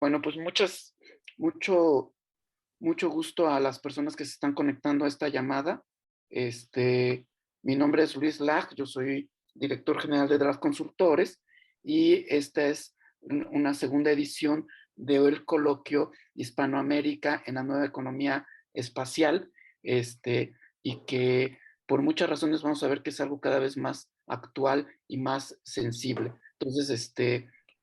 Bueno, pues mucho, mucho gusto a las personas que se están conectando a esta llamada. Este, Mi nombre es Luis Lag, yo soy director general de Draft Consultores y esta es una segunda edición del coloquio Hispanoamérica en la nueva economía espacial, y que por muchas razones vamos a ver que es algo cada vez más actual y más sensible. Entonces,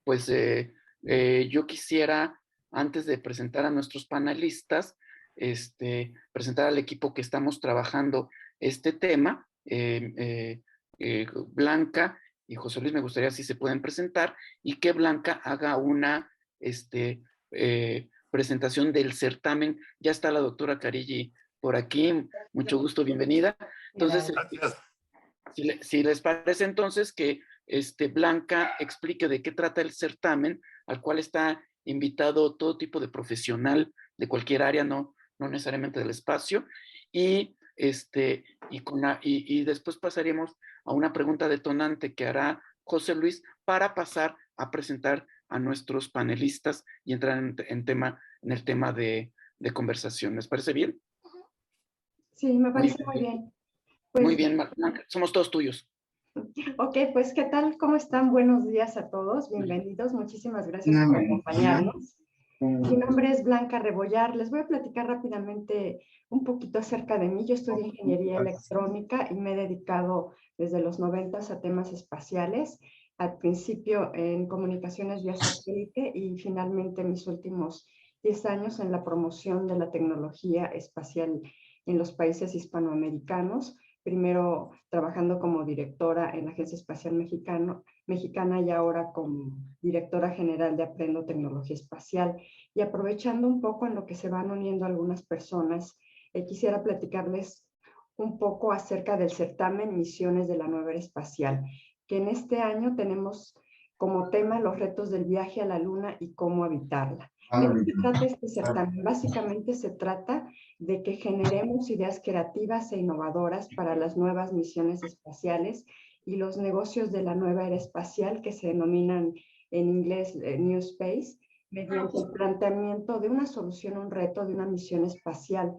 pues yo quisiera, antes de presentar a nuestros panelistas, presentar al equipo que estamos trabajando este tema. Blanca y José Luis, me gustaría si se pueden presentar y que Blanca haga una presentación del certamen. Ya está la doctora Carilli por aquí, mucho gusto, bienvenida. Entonces, Gracias. si les parece entonces que Blanca explique de qué trata el certamen, al cual está invitado todo tipo de profesional de cualquier área, no necesariamente del espacio, y, y después pasaremos a una pregunta detonante que hará José Luis para pasar a presentar a nuestros panelistas y entrar en el tema de conversación. ¿Les parece bien? Sí, me Muy parece muy bien, bien. muy Pues, bien, Blanca, somos todos tuyos. ok, pues, ¿qué tal? ¿Cómo están? Buenos días a todos, bienvenidos. Muchísimas gracias por acompañarnos. Mi nombre es Blanca Rebollar. Les voy a platicar rápidamente un poquito acerca de mí. Yo estudié ingeniería electrónica y me he dedicado desde los 90 a temas espaciales. Al principio en comunicaciones vía satélite y finalmente mis últimos 10 años en la promoción de la tecnología espacial en los países hispanoamericanos. Primero trabajando como directora en la Agencia Espacial Mexicana y ahora como directora general de Aprendo Tecnología Espacial. Y aprovechando un poco en lo que se van uniendo algunas personas, quisiera platicarles un poco acerca del certamen Misiones de la Nueva Era Espacial, que en este año tenemos como tema los retos del viaje a la Luna y cómo habitarla. ¿De qué se trata este certamen? Básicamente se trata de que generemos ideas creativas e innovadoras para las nuevas misiones espaciales y los negocios de la nueva era espacial que se denominan en inglés New Space, mediante el planteamiento de una solución a un reto de una misión espacial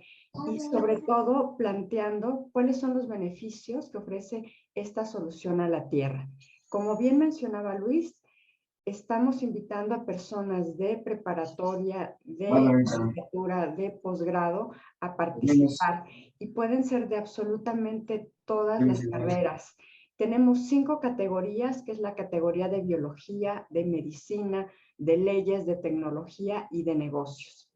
y sobre todo planteando cuáles son los beneficios que ofrece esta solución a la Tierra. Como bien mencionaba Luis, estamos invitando a personas de preparatoria, de licenciatura, de posgrado a participar y pueden ser de absolutamente todas las carreras. Tenemos 5 categorías, que es la categoría de biología, de medicina, de leyes, de tecnología y de negocios.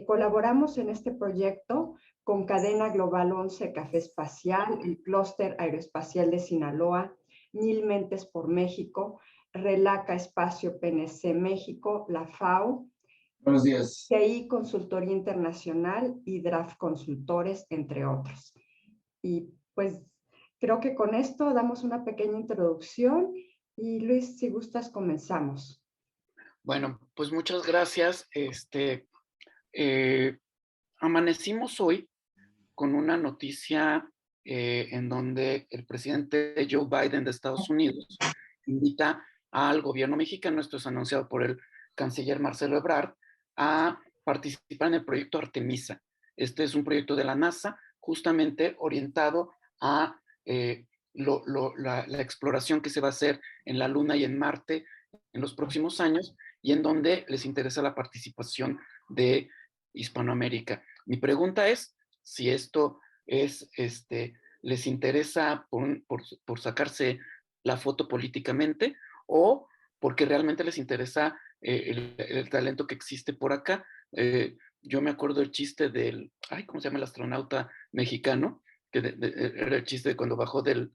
Colaboramos en este proyecto con Cadena Global 11 Café Espacial, el Clúster Aeroespacial de Sinaloa, Mil Mentes por México, Relaca Espacio PNC México, la FAO, Buenos días. TI Consultoría Internacional y Draft Consultores, entre otros. Y pues creo que con esto damos una pequeña introducción y Luis, si gustas, comenzamos. Bueno, pues muchas gracias. Amanecimos hoy con una noticia en donde el presidente Joe Biden de Estados Unidos invita al gobierno mexicano, esto es anunciado por el canciller Marcelo Ebrard, a participar en el proyecto Artemisa. Este es un proyecto de la NASA justamente orientado a la exploración que se va a hacer en la Luna y en Marte en los próximos años y en donde les interesa la participación de Hispanoamérica. Mi pregunta es si esto es, les interesa por sacarse la foto políticamente o porque realmente les interesa el talento que existe por acá. Yo me acuerdo el chiste ¿cómo se llama el astronauta mexicano? Que era el chiste de cuando bajó del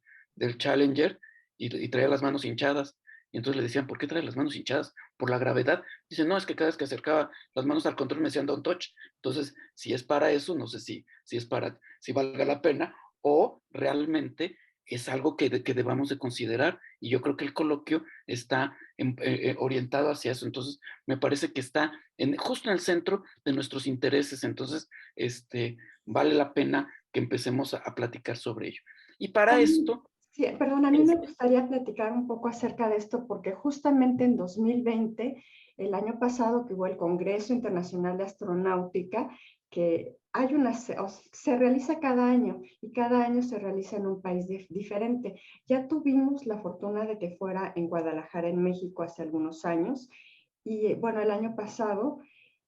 Challenger y traía las manos hinchadas. Y entonces le decían, ¿por qué trae las manos hinchadas? Por la gravedad. Dice, no, es que cada vez que acercaba las manos al control me decían, don't touch. Entonces, si es para eso, no sé si valga la pena o realmente es algo que debamos de considerar. Y yo creo que el coloquio está orientado hacia eso. Entonces, me parece que está justo en el centro de nuestros intereses. Entonces, vale la pena que empecemos a platicar sobre ello. Y para esto... Sí, perdón, a mí me gustaría platicar un poco acerca de esto porque justamente en 2020 el año pasado que hubo el Congreso Internacional de Astronáutica, que hay se realiza cada año y cada año se realiza en un país diferente. Ya tuvimos la fortuna de que fuera en Guadalajara, en México, hace algunos años. Y bueno, el año pasado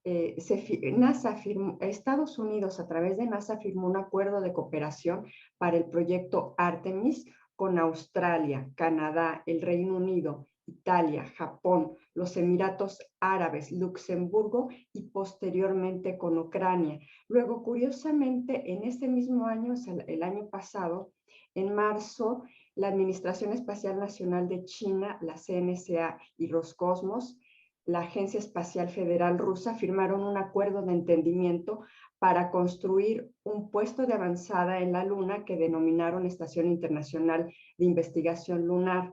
NASA firmó, Estados Unidos a través de NASA firmó un acuerdo de cooperación para el proyecto Artemis con Australia, Canadá, el Reino Unido, Italia, Japón, los Emiratos Árabes, Luxemburgo y posteriormente con Ucrania. Luego, curiosamente, en ese mismo año, el año pasado, en marzo, la Administración Espacial Nacional de China, la CNSA y Roscosmos, la Agencia Espacial Federal Rusa, firmaron un acuerdo de entendimiento para construir un puesto de avanzada en la Luna que denominaron Estación Internacional de Investigación Lunar,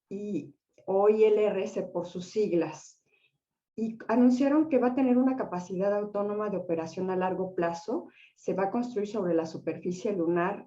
y OILRS por sus siglas. Y anunciaron que va a tener una capacidad autónoma de operación a largo plazo, se va a construir sobre la superficie lunar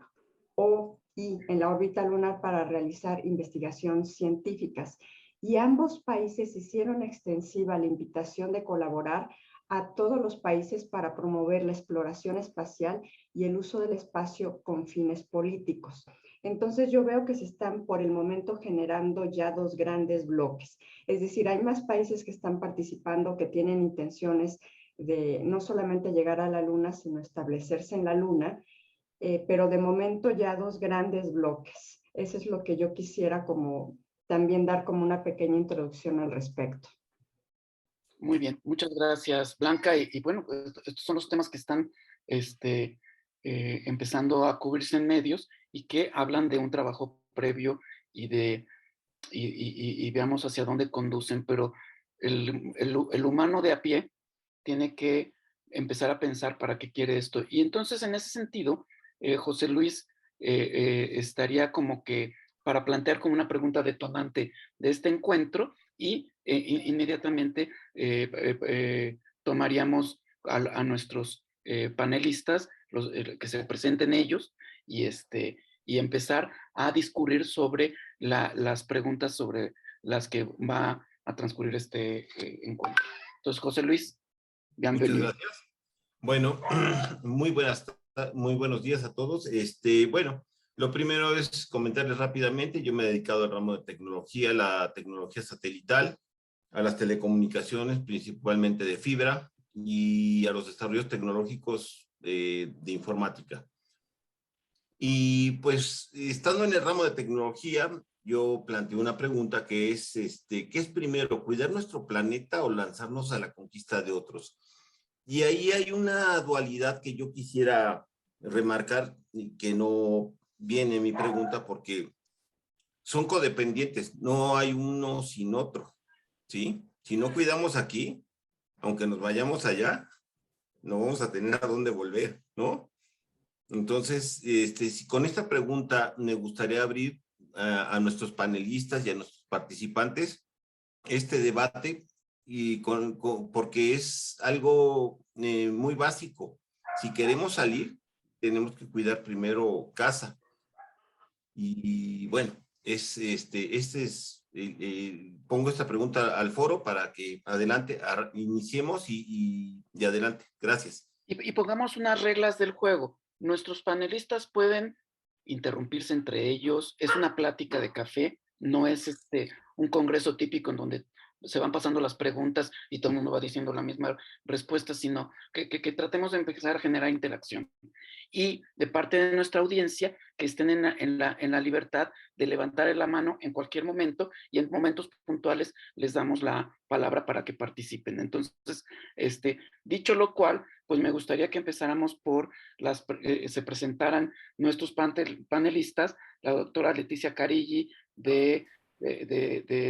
y en la órbita lunar para realizar investigaciones científicas. Y ambos países hicieron extensiva la invitación de colaborar a todos los países para promover la exploración espacial y el uso del espacio con fines políticos. Entonces yo veo que se están por el momento generando ya dos grandes bloques. Es decir, hay más países que están participando, que tienen intenciones de no solamente llegar a la Luna, sino establecerse en la Luna, pero de momento ya dos grandes bloques. Eso es lo que yo quisiera como también dar como una pequeña introducción al respecto. Muy bien, muchas gracias, Blanca. Y bueno, pues, estos son los temas que están empezando a cubrirse en medios y que hablan de un trabajo previo y veamos hacia dónde conducen, pero el humano de a pie tiene que empezar a pensar para qué quiere esto. Y entonces, en ese sentido, José Luis estaría como que para plantear como una pregunta detonante de este encuentro y inmediatamente tomaríamos a nuestros panelistas, que se presenten ellos y empezar a discurrir sobre las preguntas sobre las que va a transcurrir este encuentro. Entonces, José Luis, muchas bienvenido. gracias. Bueno, muy buenos días a todos. Bueno, lo primero es comentarles rápidamente. Yo me he dedicado al ramo de tecnología, la tecnología satelital, a las telecomunicaciones, principalmente de fibra, y a los desarrollos tecnológicos de informática. Y pues, estando en el ramo de tecnología, yo planteo una pregunta que es, ¿qué es primero, cuidar nuestro planeta o lanzarnos a la conquista de otros? Y ahí hay una dualidad que yo quisiera remarcar y que no viene en mi pregunta porque son codependientes, no hay uno sin otro, ¿sí? Si no cuidamos aquí, aunque nos vayamos allá, no vamos a tener a dónde volver, ¿no? Entonces, si con esta pregunta me gustaría abrir a nuestros panelistas y a nuestros participantes este debate y porque es algo muy básico. Si queremos salir, tenemos que cuidar primero casa. Y bueno, pongo esta pregunta al foro para que adelante, iniciemos y adelante. Gracias. Y pongamos unas reglas del juego. Nuestros panelistas pueden interrumpirse entre ellos. Es una plática de café, no es un congreso típico en donde se van pasando las preguntas y todo el mundo va diciendo la misma respuesta, sino que tratemos de empezar a generar interacción. Y de parte de nuestra audiencia, que estén en la libertad de levantar la mano en cualquier momento y en momentos puntuales les damos la palabra para que participen. Entonces, dicho lo cual, pues me gustaría que empezáramos por se presentaran nuestros panelistas, la doctora Leticia Carilli de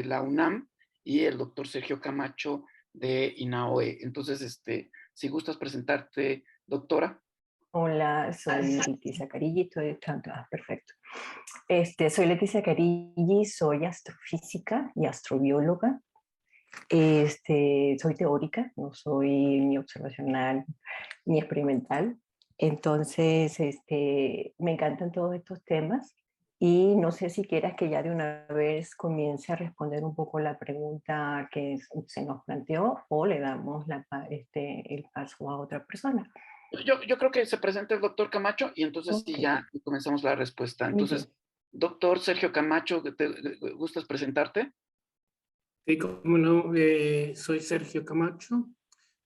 la UNAM y el doctor Sergio Camacho de INAOE. Entonces, si gustas presentarte, doctora. Hola, soy Leticia Carilli, perfecto. Soy Leticia Carilli, soy astrofísica y astrobióloga. Soy teórica, no soy ni observacional ni experimental. Entonces, me encantan todos estos temas Y no sé si quieras que ya de una vez comience a responder un poco la pregunta que se nos planteó o le damos el paso a otra persona. Yo creo que se presenta el doctor Camacho y entonces sí Ok, ya comenzamos la respuesta. muy bien. Entonces, doctor Sergio Camacho, ¿gustas presentarte? Sí, cómo no, soy Sergio Camacho,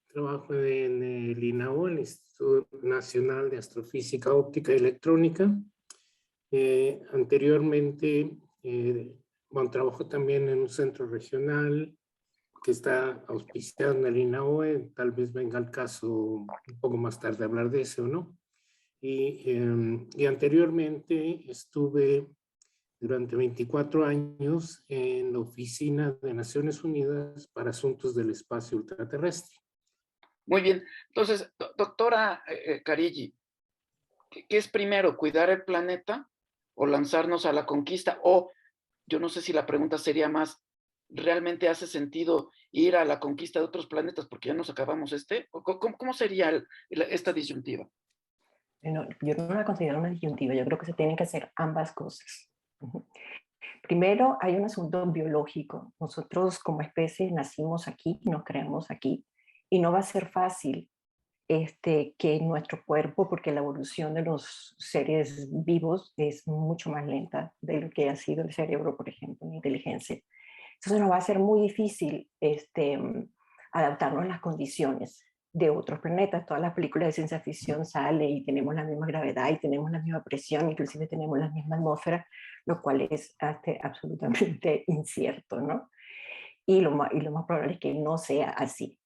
trabajo en el INAO, el Instituto Nacional de Astrofísica Óptica y Electrónica. Anteriormente, bueno, trabajo también en un centro regional que está auspiciado en el INAOE, tal vez venga al caso un poco más tarde hablar de eso, ¿no? Y anteriormente estuve durante 24 años en la Oficina de Naciones Unidas para Asuntos del Espacio Ultraterrestre. Muy bien. Entonces, doctora Carilli, ¿qué es primero, cuidar el planeta o lanzarnos a la conquista? O yo no sé si la pregunta sería más, ¿realmente hace sentido ir a la conquista de otros planetas porque ya nos acabamos este? ¿O cómo sería esta disyuntiva? No, yo no la considero una disyuntiva, yo creo que se tienen que hacer ambas cosas. Primero, hay un asunto biológico. Nosotros como especie nacimos aquí, nos creamos aquí, y no va a ser fácil que nuestro cuerpo, porque la evolución de los seres vivos es mucho más lenta de lo que ha sido el cerebro, por ejemplo, la inteligencia. Entonces nos va a ser muy difícil adaptarnos a las condiciones de otros planetas. Todas las películas de ciencia ficción salen y tenemos la misma gravedad y tenemos la misma presión, inclusive tenemos la misma atmósfera, lo cual es absolutamente incierto, ¿no? Y lo más probable es que no sea así.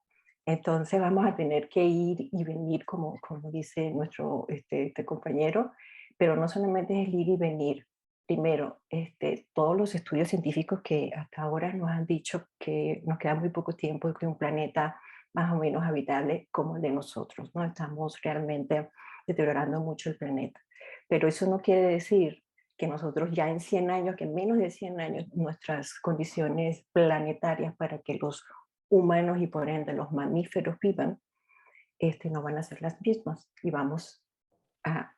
Entonces vamos a tener que ir y venir, como dice nuestro compañero, pero no solamente es el ir y venir. Primero, todos los estudios científicos que hasta ahora nos han dicho que nos queda muy poco tiempo de un planeta más o menos habitable como el de nosotros, ¿no? Estamos realmente deteriorando mucho el planeta. Pero eso no quiere decir que nosotros ya en 100 años, que en menos de 100 años, nuestras condiciones planetarias para que los humanos y por ende los mamíferos vivan, no van a ser las mismas y vamos a,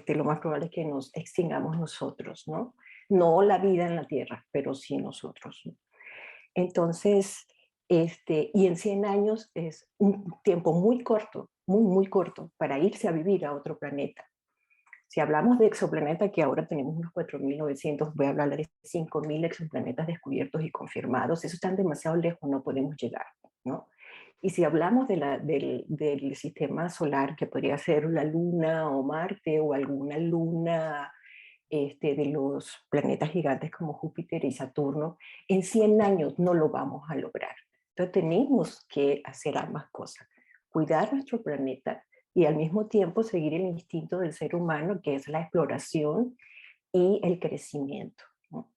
lo más probable es que nos extingamos nosotros, ¿no? No la vida en la Tierra, pero sí nosotros, ¿no? Entonces, y en 100 años es un tiempo muy corto, muy corto para irse a vivir a otro planeta. Si hablamos de exoplaneta, que ahora tenemos unos 4.900, voy a hablar de 5.000 exoplanetas descubiertos y confirmados, eso están demasiado lejos, no podemos llegar, ¿no? Y si hablamos del sistema solar, que podría ser la Luna o Marte o alguna luna de los planetas gigantes como Júpiter y Saturno, en 100 años no lo vamos a lograr. Entonces tenemos que hacer ambas cosas, cuidar nuestro planeta y al mismo tiempo seguir el instinto del ser humano, que es la exploración y el crecimiento, ¿no?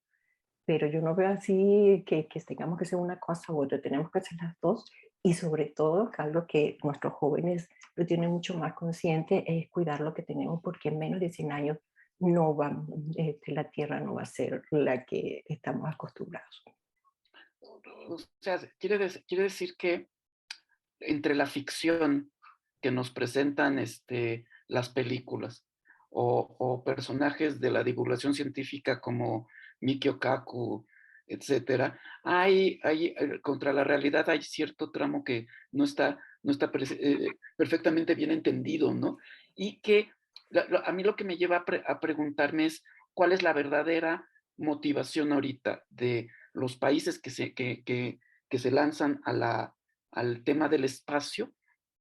Pero yo no veo así que tengamos que hacer una cosa u otra, tenemos que hacer las dos y sobre todo, algo que nuestros jóvenes lo tienen mucho más consciente, es cuidar lo que tenemos porque en menos de 100 años no va, la Tierra no va a ser la que estamos acostumbrados. O sea, quiere decir que entre la ficción que nos presentan las películas o personajes de la divulgación científica como Mikio Kaku, etcétera, contra la realidad hay cierto tramo que no está perfectamente bien entendido, ¿no? Y que a mí lo que me lleva a preguntarme es cuál es la verdadera motivación ahorita de los países que se lanzan al tema del espacio.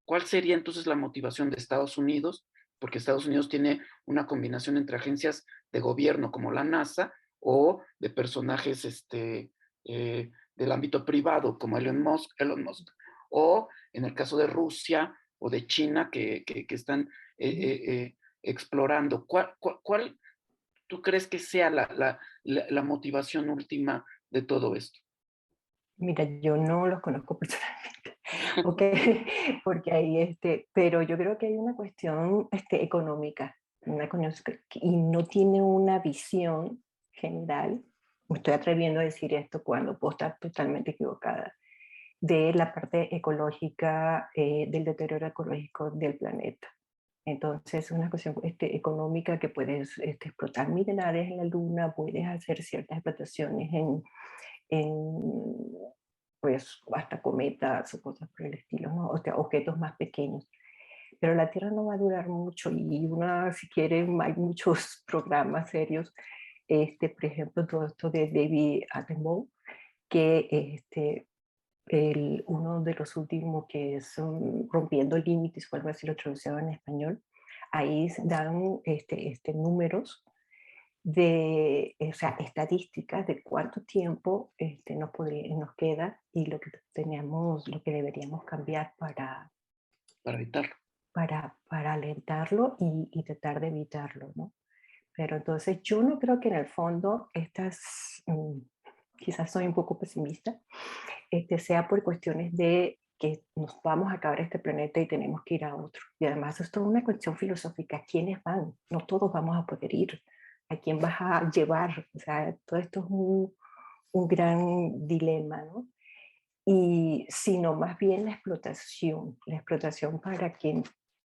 ¿Cuál sería entonces la motivación de Estados Unidos? Porque Estados Unidos tiene una combinación entre agencias de gobierno como la NASA o de personajes del ámbito privado como Elon Musk, o en el caso de Rusia o de China que están explorando. ¿Cuál tú crees que sea la motivación última de todo esto? Mira, yo no los conozco personalmente, okay, porque ahí pero yo creo que hay una cuestión económica, y no tiene una visión general. Me estoy atreviendo a decir esto cuando puedo estar totalmente equivocada, de la parte ecológica, del deterioro ecológico del planeta. Entonces, una cuestión económica que puedes explotar minerales en la Luna, puedes hacer ciertas explotaciones en pues, hasta cometas o cosas por el estilo, ¿no? O sea, objetos más pequeños. Pero la Tierra no va a durar mucho y si quieren, hay muchos programas serios. Por ejemplo, todo esto de David Attenborough, que uno de los últimos que es Rompiendo Límites, o algo así lo traducieron en español, ahí dan números o sea, estadísticas de cuánto tiempo nos queda y lo que deberíamos cambiar para evitarlo. Para alentarlo y tratar de evitarlo, ¿no? Pero entonces yo no creo que en el fondo quizás soy un poco pesimista, sea por cuestiones de que nos vamos a acabar este planeta y tenemos que ir a otro. Y además es toda una cuestión filosófica. ¿Quiénes van? No todos vamos a poder ir. ¿A quién vas a llevar? O sea, todo esto es un gran dilema, ¿no? Y sino más bien la explotación para que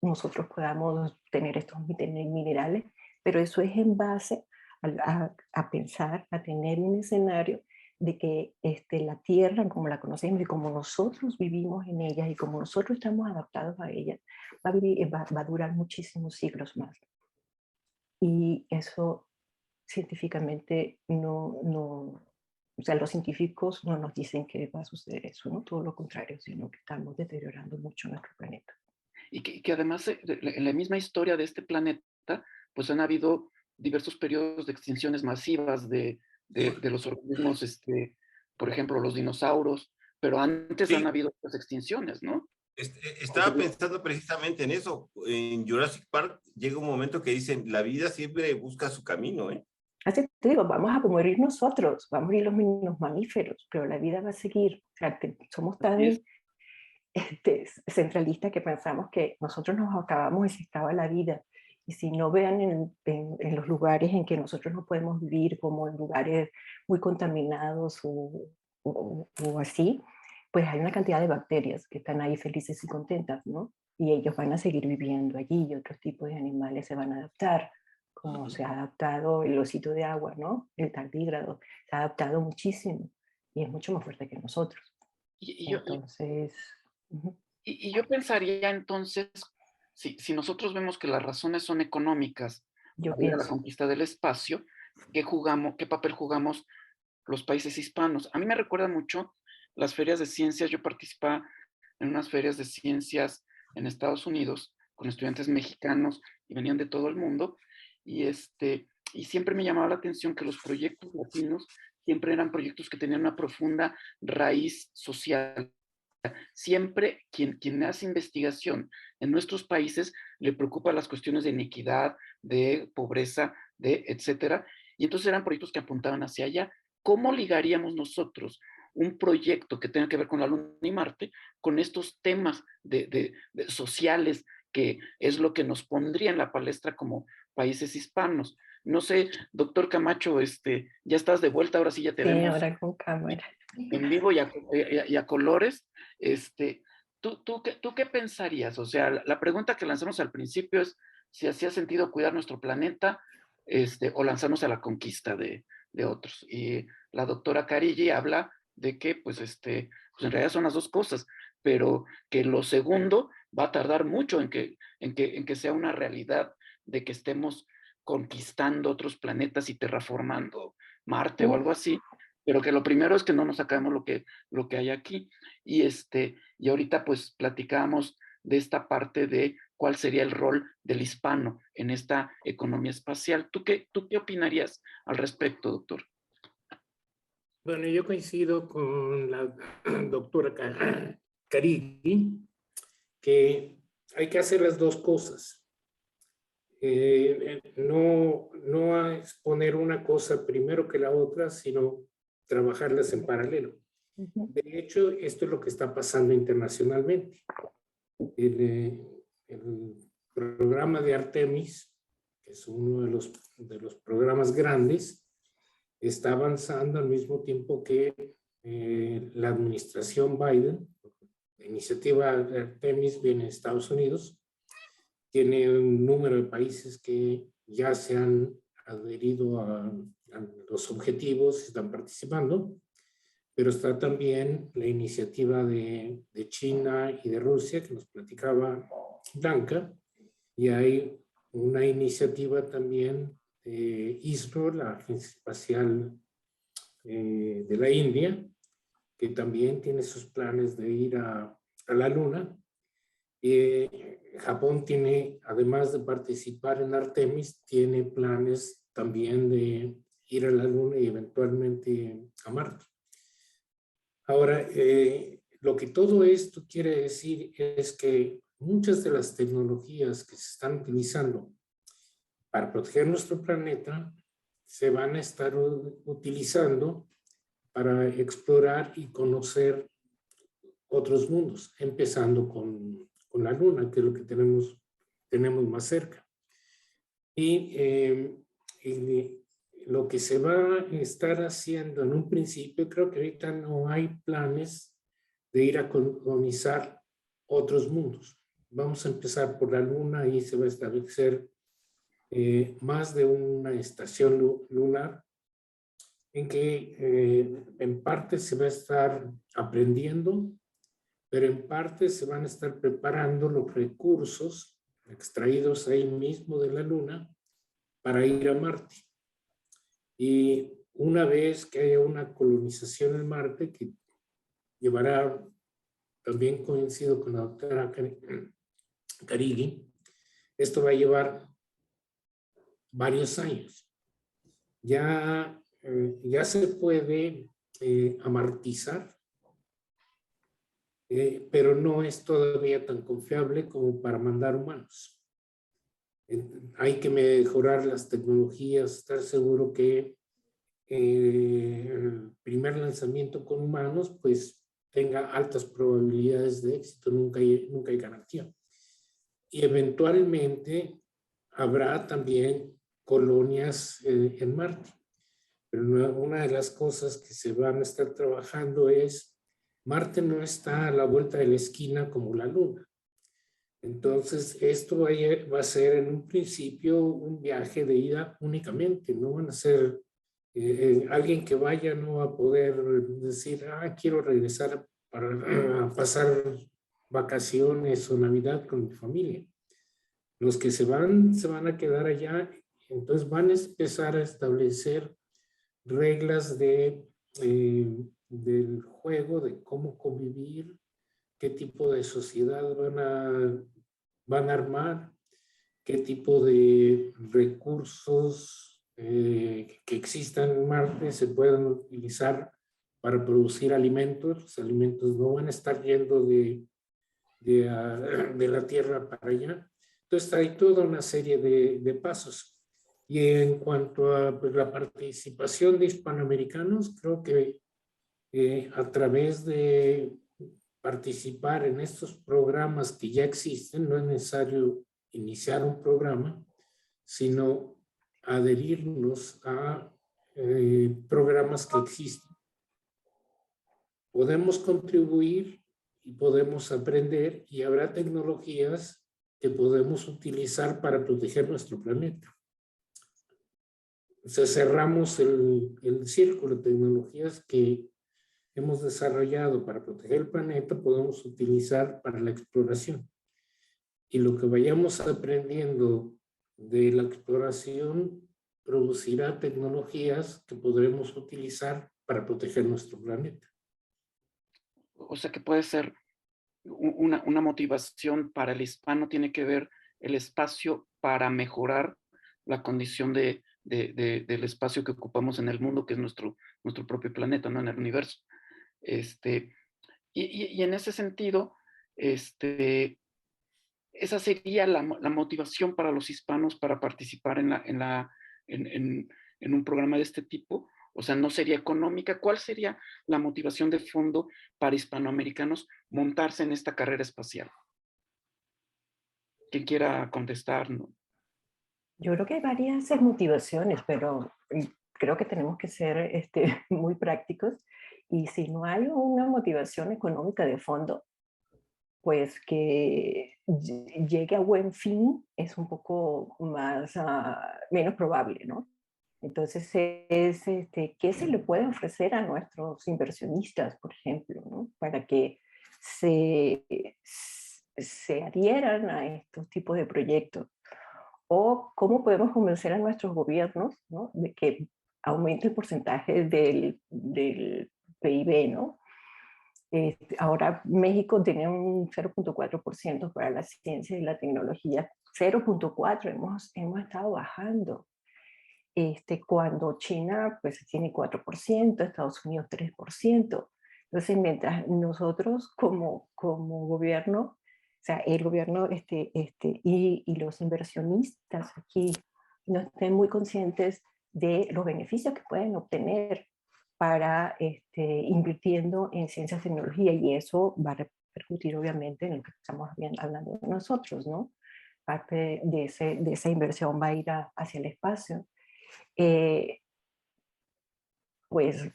nosotros podamos tener estos minerales, pero eso es en base a pensar, a tener un escenario de que la Tierra, como la conocemos y como nosotros vivimos en ella y como nosotros estamos adaptados a ella, va a durar muchísimos siglos más. Y eso científicamente o sea, los científicos no nos dicen que va a suceder eso, ¿no? Todo lo contrario, sino que estamos deteriorando mucho nuestro planeta. Y que además en la misma historia de este planeta, pues han habido diversos periodos de extinciones masivas de los organismos, por ejemplo, los dinosaurios, pero antes Sí. han habido otras extinciones, ¿no? Estaba pensando precisamente en eso. En Jurassic Park llega un momento que dicen, la vida siempre busca su camino, ¿eh? Así te digo, vamos a morir nosotros, vamos a morir los mamíferos, pero la vida va a seguir. O sea, somos tan centralistas que pensamos que nosotros nos acabamos y se acaba la vida. Y si no vean en los lugares en que nosotros no podemos vivir, como en lugares muy contaminados o así, pues hay una cantidad de bacterias que están ahí felices y contentas, ¿no? Y ellos van a seguir viviendo allí y otros tipos de animales se van a adaptar, como se ha adaptado el osito de agua, ¿no? El tardígrado, se ha adaptado muchísimo y es mucho más fuerte que nosotros. Entonces... Y yo pensaría entonces, si nosotros vemos que las razones son económicas para la conquista del espacio, ¿qué papel jugamos los países hispanos? A mí me recuerda mucho las ferias de ciencias. Yo participaba en unas ferias de ciencias en Estados Unidos con estudiantes mexicanos y venían de todo el mundo, y siempre me llamaba la atención que los proyectos latinos siempre eran proyectos que tenían una profunda raíz social. Siempre quien hace investigación en nuestros países le preocupa las cuestiones de inequidad, de pobreza, de etcétera, y entonces eran proyectos que apuntaban hacia allá. ¿Cómo ligaríamos nosotros un proyecto que tenga que ver con la Luna y Marte con estos temas de sociales, que es lo que nos pondría en la palestra como países hispanos? No sé, doctor Camacho, ya estás de vuelta, ahora sí ya te vemos. Sí, ahora con cámara. En vivo y a colores. ¿Tú qué pensarías? O sea, la pregunta que lanzamos al principio es si hacía sentido cuidar nuestro planeta, o lanzarnos a la conquista de otros. Y la doctora Carilli habla de que, pues en realidad son las dos cosas, pero que lo segundo va a tardar mucho en que sea una realidad, de que estemos conquistando otros planetas y terraformando Marte o algo así, pero que lo primero es que no nos acabemos lo que hay aquí. Y ahorita pues platicábamos de esta parte de cuál sería el rol del hispano en esta economía espacial. ¿Tú qué opinarías al respecto, doctor? Bueno, yo coincido con la doctora Carilli que hay que hacer las dos cosas. No es poner una cosa primero que la otra, sino trabajarlas en paralelo. De hecho, esto es lo que está pasando internacionalmente. El programa de Artemis, que es uno de los programas grandes, está avanzando al mismo tiempo que la administración Biden, la iniciativa de Artemis viene de Estados Unidos, tiene un número de países que ya se han adherido a los objetivos y están participando, pero está también la iniciativa de China y de Rusia, que nos platicaba Blanca, y hay una iniciativa también de ISRO, la Agencia Espacial de la India, que también tiene sus planes de ir a la Luna. Japón tiene, además de participar en Artemis, tiene planes también de ir a la Luna y eventualmente a Marte. Ahora, lo que todo esto quiere decir es que muchas de las tecnologías que se están utilizando para proteger nuestro planeta se van a estar utilizando para explorar y conocer otros mundos, empezando con la Luna, que es lo que tenemos más cerca. Y lo que se va a estar haciendo en un principio, creo que ahorita no hay planes de ir a colonizar otros mundos. Vamos a empezar por la Luna y se va a establecer más de una estación lunar en que en parte se va a estar aprendiendo, pero en parte se van a estar preparando los recursos extraídos ahí mismo de la Luna para ir a Marte. Y una vez que haya una colonización en Marte, que llevará, también coincido con la doctora Carigui, esto va a llevar varios años. Ya se puede amartizar, pero no es todavía tan confiable como para mandar humanos. Hay que mejorar las tecnologías, estar seguro que el primer lanzamiento con humanos pues tenga altas probabilidades de éxito, nunca hay garantía. Y eventualmente habrá también colonias en Marte. Pero una de las cosas que se van a estar trabajando es, Marte no está a la vuelta de la esquina como la Luna. Entonces, esto va a ser en un principio un viaje de ida únicamente, no van a ser, alguien que vaya no va a poder decir, quiero regresar para pasar vacaciones o Navidad con mi familia. Los que se van a quedar allá, entonces van a empezar a establecer reglas del juego, de cómo convivir, qué tipo de sociedad van a armar, qué tipo de recursos que existan en Marte se pueden utilizar para producir alimentos. Los alimentos no van a estar yendo de la Tierra para allá. Entonces hay toda una serie de pasos. Y en cuanto a pues, la participación de hispanoamericanos, creo que a través de participar en estos programas que ya existen, no es necesario iniciar un programa, sino adherirnos a programas que existen. Podemos contribuir y podemos aprender y habrá tecnologías que podemos utilizar para proteger nuestro planeta. O sea, cerramos el círculo de tecnologías que hemos desarrollado para proteger el planeta, podemos utilizar para la exploración. Y lo que vayamos aprendiendo de la exploración producirá tecnologías que podremos utilizar para proteger nuestro planeta. O sea que puede ser una motivación para el hispano, tiene que ver el espacio para mejorar la condición del espacio que ocupamos en el mundo, que es nuestro propio planeta, ¿no? En el universo. Y en ese sentido, esa sería la motivación para los hispanos para participar en un programa de este tipo. O sea, no sería económica. ¿Cuál sería la motivación de fondo para hispanoamericanos montarse en esta carrera espacial? ¿Quién quiera contestar? ¿No? Yo creo que hay varias motivaciones, pero creo que tenemos que ser muy prácticos. Y si no hay una motivación económica de fondo, pues que llegue a buen fin es un poco más, menos probable, ¿no? Entonces, ¿qué se le puede ofrecer a nuestros inversionistas, por ejemplo, ¿no? Para que se adhieran a estos tipos de proyectos? ¿O cómo podemos convencer a nuestros gobiernos, ¿no?, de que aumente el porcentaje del PIB, ¿no? Ahora México tiene un 0.4% para la ciencia y la tecnología, 0.4, hemos estado bajando. Cuando China pues tiene 4%, Estados Unidos 3%. Entonces, mientras nosotros como gobierno, o sea, el gobierno y los inversionistas aquí no estén muy conscientes de los beneficios que pueden obtener para invirtiendo en ciencia y tecnología, y eso va a repercutir obviamente en lo que estamos hablando de nosotros, ¿no? Parte de esa inversión va a ir hacia el espacio. Pues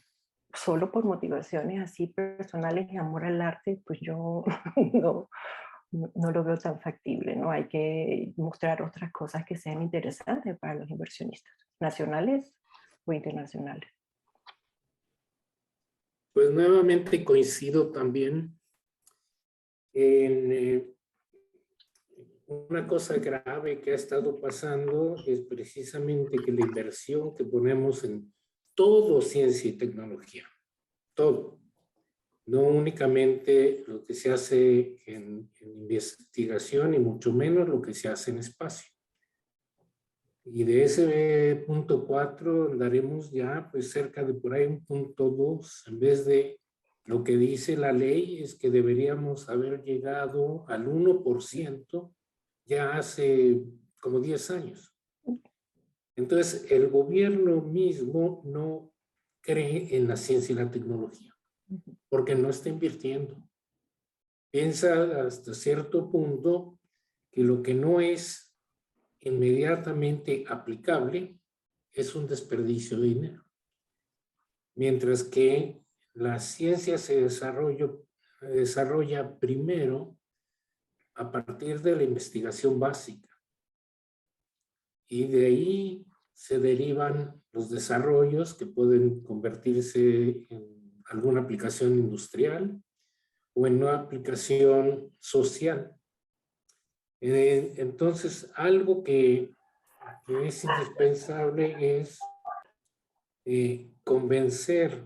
solo por motivaciones así personales y amor al arte, pues yo no lo veo tan factible, ¿no? Hay que mostrar otras cosas que sean interesantes para los inversionistas, nacionales o internacionales. Pues nuevamente coincido también en una cosa grave que ha estado pasando, es precisamente que la inversión que ponemos en todo ciencia y tecnología, todo, no únicamente lo que se hace en investigación y mucho menos lo que se hace en espacio. Y de ese punto 4 daremos ya pues cerca de por ahí un punto 2, en vez de lo que dice la ley es que deberíamos haber llegado al 1% ya hace como 10 años. Entonces el gobierno mismo no cree en la ciencia y la tecnología porque no está invirtiendo. Piensa hasta cierto punto que lo que no es inmediatamente aplicable es un desperdicio de dinero. Mientras que la ciencia se desarrolla primero a partir de la investigación básica. Y de ahí se derivan los desarrollos que pueden convertirse en alguna aplicación industrial o en una aplicación social. Entonces, algo que es indispensable es convencer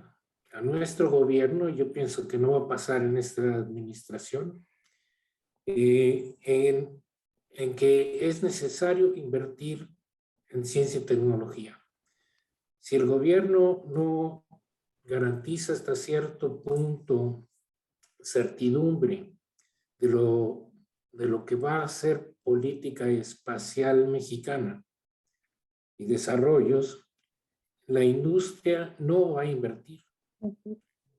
a nuestro gobierno, yo pienso que no va a pasar en esta administración, en que es necesario invertir en ciencia y tecnología. Si el gobierno no garantiza hasta cierto punto certidumbre de lo que va a ser política espacial mexicana y desarrollos, la industria no va a invertir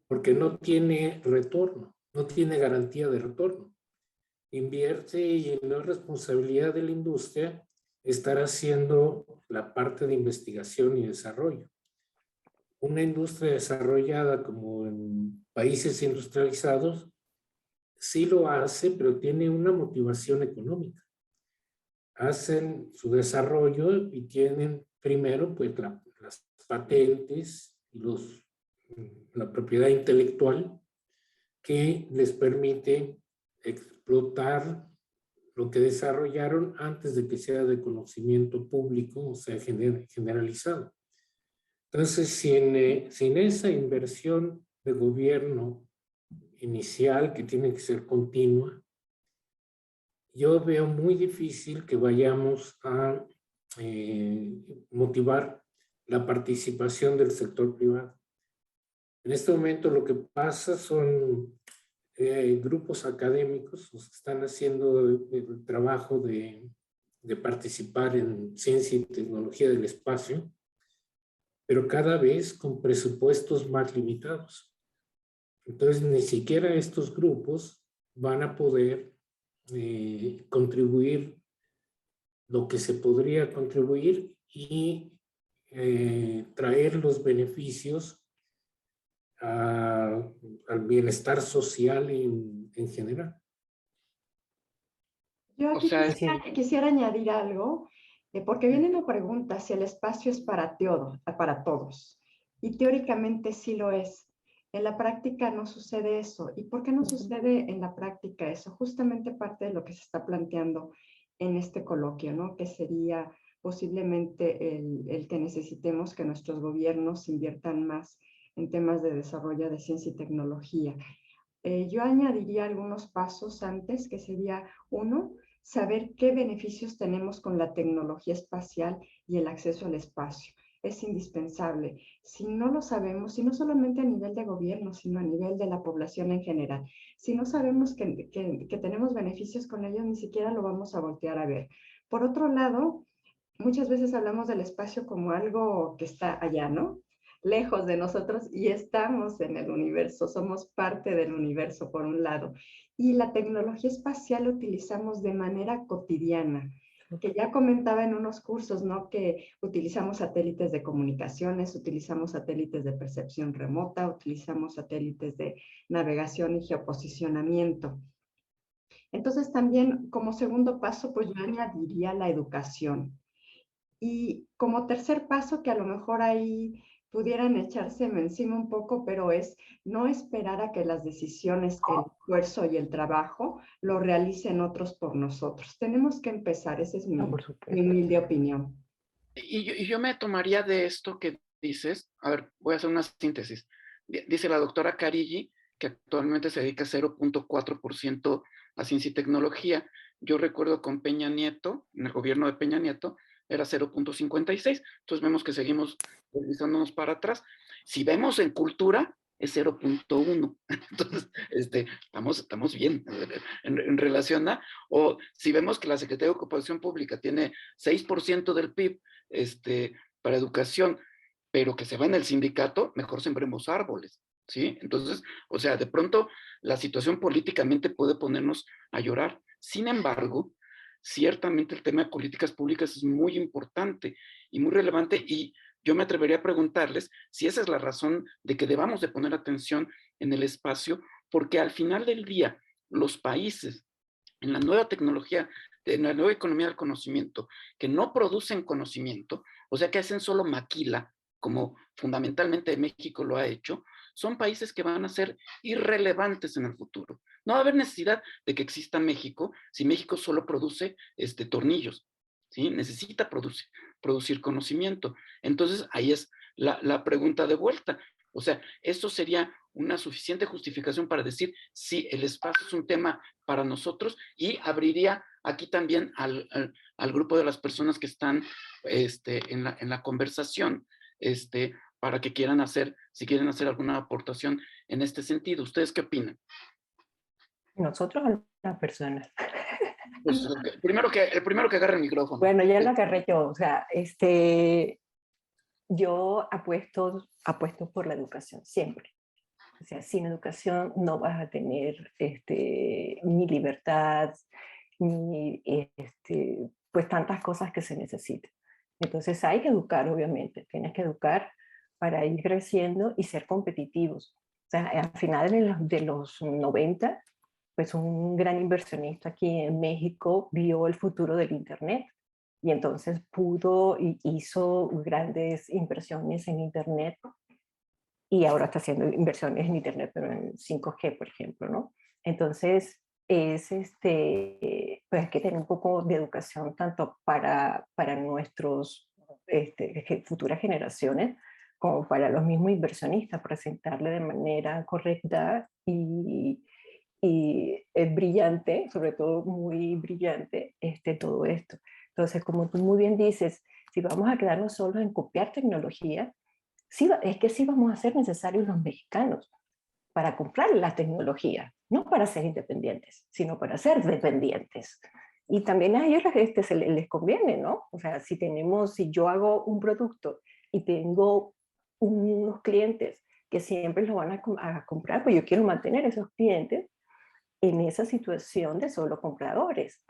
porque no tiene retorno, no tiene garantía de retorno. Invierte y no es responsabilidad de la industria estar haciendo la parte de investigación y desarrollo. Una industria desarrollada como en países industrializados sí lo hace, pero tiene una motivación económica. Hacen su desarrollo y tienen primero pues las patentes y la propiedad intelectual que les permite explotar lo que desarrollaron antes de que sea de conocimiento público, o sea, generalizado. Entonces, sin esa inversión de gobierno inicial, que tiene que ser continua, yo veo muy difícil que vayamos a motivar la participación del sector privado. En este momento lo que pasa son grupos académicos que están haciendo el trabajo de participar en ciencia y tecnología del espacio, pero cada vez con presupuestos más limitados. Entonces, ni siquiera estos grupos van a poder contribuir lo que se podría contribuir y traer los beneficios al bienestar social en general. Yo O aquí sea, quisiera añadir algo, porque viene una pregunta si el espacio es para todos. Y teóricamente sí lo es. En la práctica no sucede eso. ¿Y por qué no sucede en la práctica eso? Justamente parte de lo que se está planteando en este coloquio, ¿no? Que sería posiblemente el que necesitemos que nuestros gobiernos inviertan más en temas de desarrollo de ciencia y tecnología. Yo añadiría algunos pasos antes, que sería uno, saber qué beneficios tenemos con la tecnología espacial y el acceso al espacio. Es indispensable. Si no lo sabemos, y no solamente a nivel de gobierno, sino a nivel de la población en general, si no sabemos que tenemos beneficios con ello, ni siquiera lo vamos a voltear a ver. Por otro lado, muchas veces hablamos del espacio como algo que está allá, ¿no? Lejos de nosotros, y estamos en el universo, somos parte del universo por un lado. Y la tecnología espacial la utilizamos de manera cotidiana, que ya comentaba en unos cursos, ¿no? Que utilizamos satélites de comunicaciones, utilizamos satélites de percepción remota, utilizamos satélites de navegación y geoposicionamiento. Entonces también como segundo paso, pues yo añadiría la educación. Y como tercer paso, que a lo mejor ahí pudieran echárseme encima un poco, pero es no esperar a que las decisiones, el esfuerzo y el trabajo lo realicen otros por nosotros. Tenemos que empezar, esa es por mi supuesto. humilde opinión. y yo me tomaría de esto que dices, a ver, voy a hacer una síntesis. Dice la doctora Carigi que actualmente se dedica 0.4% a ciencia y tecnología. Yo recuerdo con Peña Nieto, en el gobierno de Peña Nieto, era 0.56. Entonces vemos que seguimos deslizándonos para atrás. Si vemos en cultura, es 0.1. Entonces, estamos bien en relación a, o si vemos que la Secretaría de Ocupación Pública tiene 6% del PIB para educación, pero que se va en el sindicato, mejor sembremos árboles, ¿sí? Entonces, o sea, de pronto la situación políticamente puede ponernos a llorar. Sin embargo, ciertamente el tema de políticas públicas es muy importante y muy relevante, y yo me atrevería a preguntarles si esa es la razón de que debamos de poner atención en el espacio, porque al final del día, los países en la nueva tecnología, en la nueva economía del conocimiento, que no producen conocimiento, o sea que hacen solo maquila, como fundamentalmente México lo ha hecho, son países que van a ser irrelevantes en el futuro. No va a haber necesidad de que exista México si México solo produce tornillos, ¿sí? Necesita producir conocimiento. Entonces ahí es la pregunta de vuelta. O sea, esto sería una suficiente justificación para decir si el espacio es un tema para nosotros, y abriría aquí también al grupo de las personas que están en la conversación, para que quieran hacer, si quieren hacer alguna aportación en este sentido. ¿Ustedes qué opinan? Nosotros o las personas. Pues el primero que agarre el micrófono. Bueno, ya lo agarré yo. O sea, yo apuesto por la educación, siempre. O sea, sin educación no vas a tener ni libertad, ni pues tantas cosas que se necesitan. Entonces hay que educar, obviamente. Tienes que educar para ir creciendo y ser competitivos. O sea, al final de los 90, pues un gran inversionista aquí en México vio el futuro del Internet y entonces hizo grandes inversiones en Internet, y ahora está haciendo inversiones en Internet, pero en 5G, por ejemplo, ¿no? Entonces, pues hay que tener un poco de educación tanto para nuestros futuras generaciones como para los mismos inversionistas, presentarle de manera correcta y es brillante, sobre todo muy brillante, todo esto. Entonces, como tú muy bien dices, si vamos a quedarnos solos en copiar tecnología, sí, es que sí vamos a ser necesarios los mexicanos para comprar la tecnología, no para ser independientes, sino para ser dependientes. Y también a ellos les conviene, ¿no? O sea, si yo hago un producto y tengo unos clientes que siempre lo van a comprar, pues yo quiero mantener esos clientes en esa situación de solo compradores.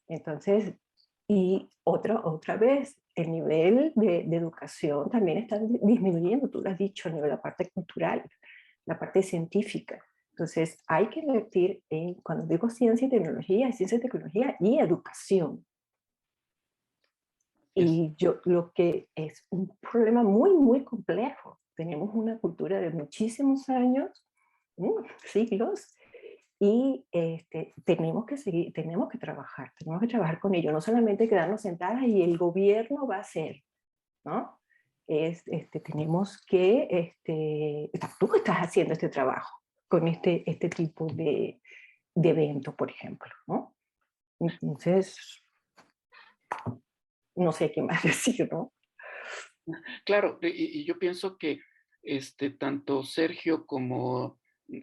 Entonces, y otra vez, el nivel de educación también está disminuyendo, tú lo has dicho, a nivel de la parte cultural, la parte científica. Entonces, hay que invertir en, cuando digo ciencia y tecnología, es ciencia y tecnología y educación. Y yo, lo que es un problema muy, muy complejo. Tenemos una cultura de muchísimos años, siglos, y tenemos que seguir, tenemos que trabajar con ello. No solamente quedarnos sentadas y el gobierno va a hacer, ¿no? Tenemos que, tú estás haciendo este trabajo con este tipo de evento, por ejemplo, ¿no? Entonces, no sé qué más decir, ¿no? Claro, y yo pienso que tanto Sergio como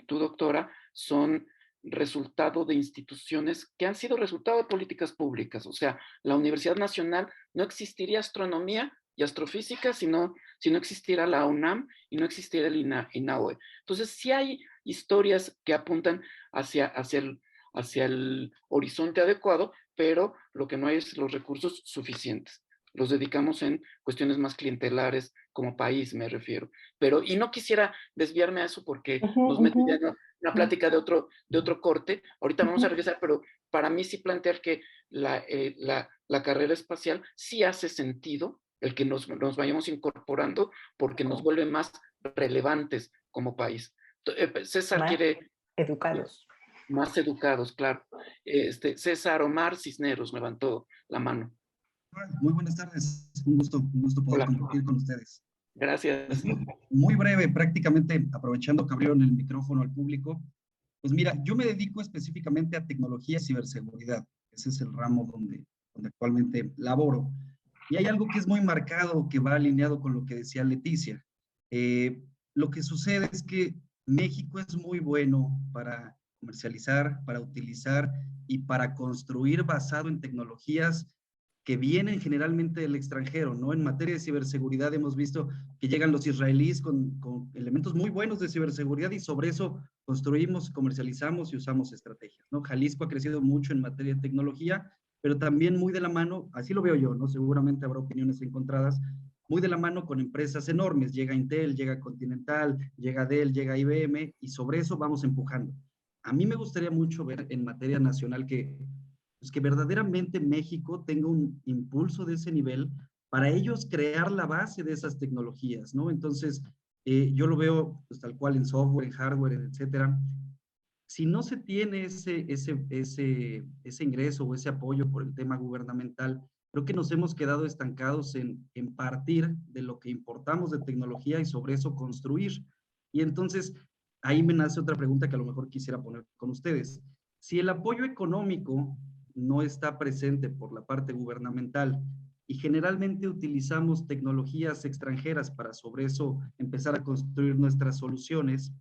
tu doctora son resultado de instituciones que han sido resultado de políticas públicas. O sea, la Universidad Nacional, no existiría astronomía y astrofísica si no existiera la UNAM y no existiera el INAOE. Entonces, sí hay historias que apuntan hacia el horizonte adecuado, pero lo que no hay es los recursos suficientes. Los dedicamos en cuestiones más clientelares como país, me refiero. Pero, y no quisiera desviarme a eso porque nos mete ya en una plática de otro corte. Ahorita vamos a regresar, pero para mí sí plantear que la carrera espacial sí hace sentido el que nos vayamos incorporando porque nos vuelve más relevantes como país. César Más quiere... educados. Más educados, claro. César Omar Cisneros levantó la mano. Muy buenas tardes, un gusto poder Hola. compartir con ustedes. Gracias. Pues sí, muy breve, prácticamente aprovechando que abrieron el micrófono al público. Pues mira, yo me dedico específicamente a tecnología y ciberseguridad. Ese es el ramo donde actualmente laboro. Y hay algo que es muy marcado, que va alineado con lo que decía Leticia. Lo que sucede es que México es muy bueno para comercializar, para utilizar y para construir basado en tecnologías que vienen generalmente del extranjero, ¿no? En materia de ciberseguridad hemos visto que llegan los israelíes con elementos muy buenos de ciberseguridad y sobre eso construimos, comercializamos y usamos estrategias, ¿no? Jalisco ha crecido mucho en materia de tecnología, pero también muy de la mano, así lo veo yo, ¿no? Seguramente habrá opiniones encontradas, muy de la mano con empresas enormes, llega Intel, llega Continental, llega Dell, llega IBM, y sobre eso vamos empujando. A mí me gustaría mucho ver en materia nacional pues que verdaderamente México tenga un impulso de ese nivel para ellos crear la base de esas tecnologías, ¿no? Entonces, yo lo veo pues, tal cual en software, en hardware, etcétera. Si no se tiene ese ingreso o ese apoyo por el tema gubernamental, creo que nos hemos quedado estancados en partir de lo que importamos de tecnología y sobre eso construir. Y entonces, ahí me nace otra pregunta que a lo mejor quisiera poner con ustedes. Si el apoyo económico no está presente por la parte gubernamental y generalmente utilizamos tecnologías extranjeras para sobre eso empezar a construir nuestras soluciones,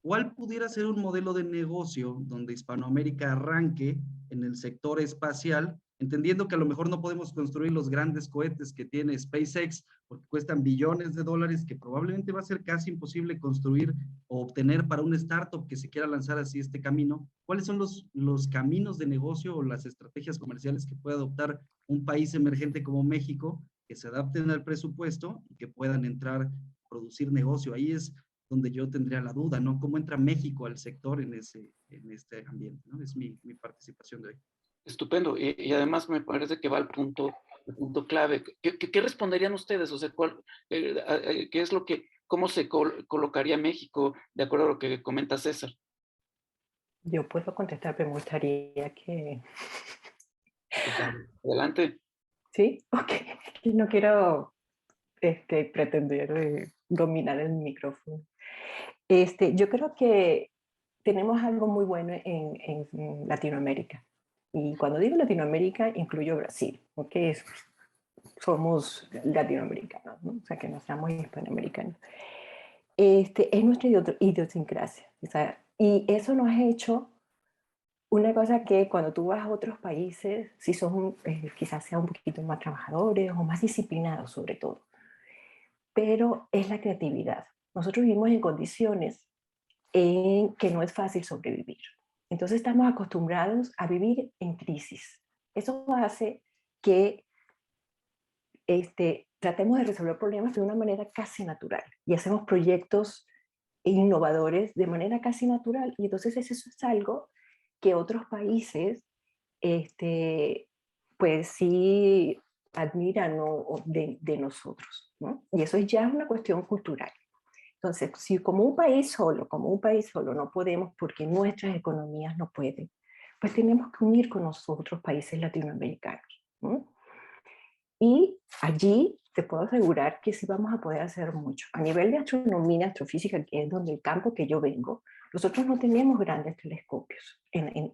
¿cuál pudiera ser un modelo de negocio donde Hispanoamérica arranque en el sector espacial, entendiendo que a lo mejor no podemos construir los grandes cohetes que tiene SpaceX porque cuestan billones de dólares, que probablemente va a ser casi imposible construir o obtener para un startup que se quiera lanzar así este camino? ¿Cuáles son los caminos de negocio o las estrategias comerciales que puede adoptar un país emergente como México que se adapten al presupuesto y que puedan entrar a producir negocio? Ahí es donde yo tendría la duda, ¿no? ¿Cómo entra México al sector en este ambiente, ¿no? Es mi participación de hoy. Estupendo. Y además me parece que va al punto clave. ¿Qué responderían ustedes? O sea, ¿qué es lo que, cómo se colocaría México de acuerdo a lo que comenta César? Yo puedo contestar, pero me gustaría que... Adelante. ¿Sí? Ok. No quiero pretender dominar el micrófono. Yo creo que tenemos algo muy bueno en Latinoamérica. Y cuando digo Latinoamérica, incluyo Brasil, porque somos latinoamericanos, ¿no? O sea, que no seamos hispanoamericanos. Es nuestra idiosincrasia. O sea, y eso nos ha hecho una cosa que cuando tú vas a otros países, si son, quizás sean un poquito más trabajadores o más disciplinados sobre todo, pero es la creatividad. Nosotros vivimos en condiciones en que no es fácil sobrevivir. Entonces estamos acostumbrados a vivir en crisis. Eso hace que tratemos de resolver problemas de una manera casi natural y hacemos proyectos innovadores de manera casi natural. Y entonces eso es algo que otros países, pues sí admiran de nosotros, ¿no? Y eso ya es una cuestión cultural. Entonces, si como un país solo no podemos porque nuestras economías no pueden, pues tenemos que unir con los otros países latinoamericanos, ¿no? Y allí te puedo asegurar que sí vamos a poder hacer mucho. A nivel de astronomía, astrofísica, que es donde el campo que yo vengo, nosotros no tenemos grandes telescopios en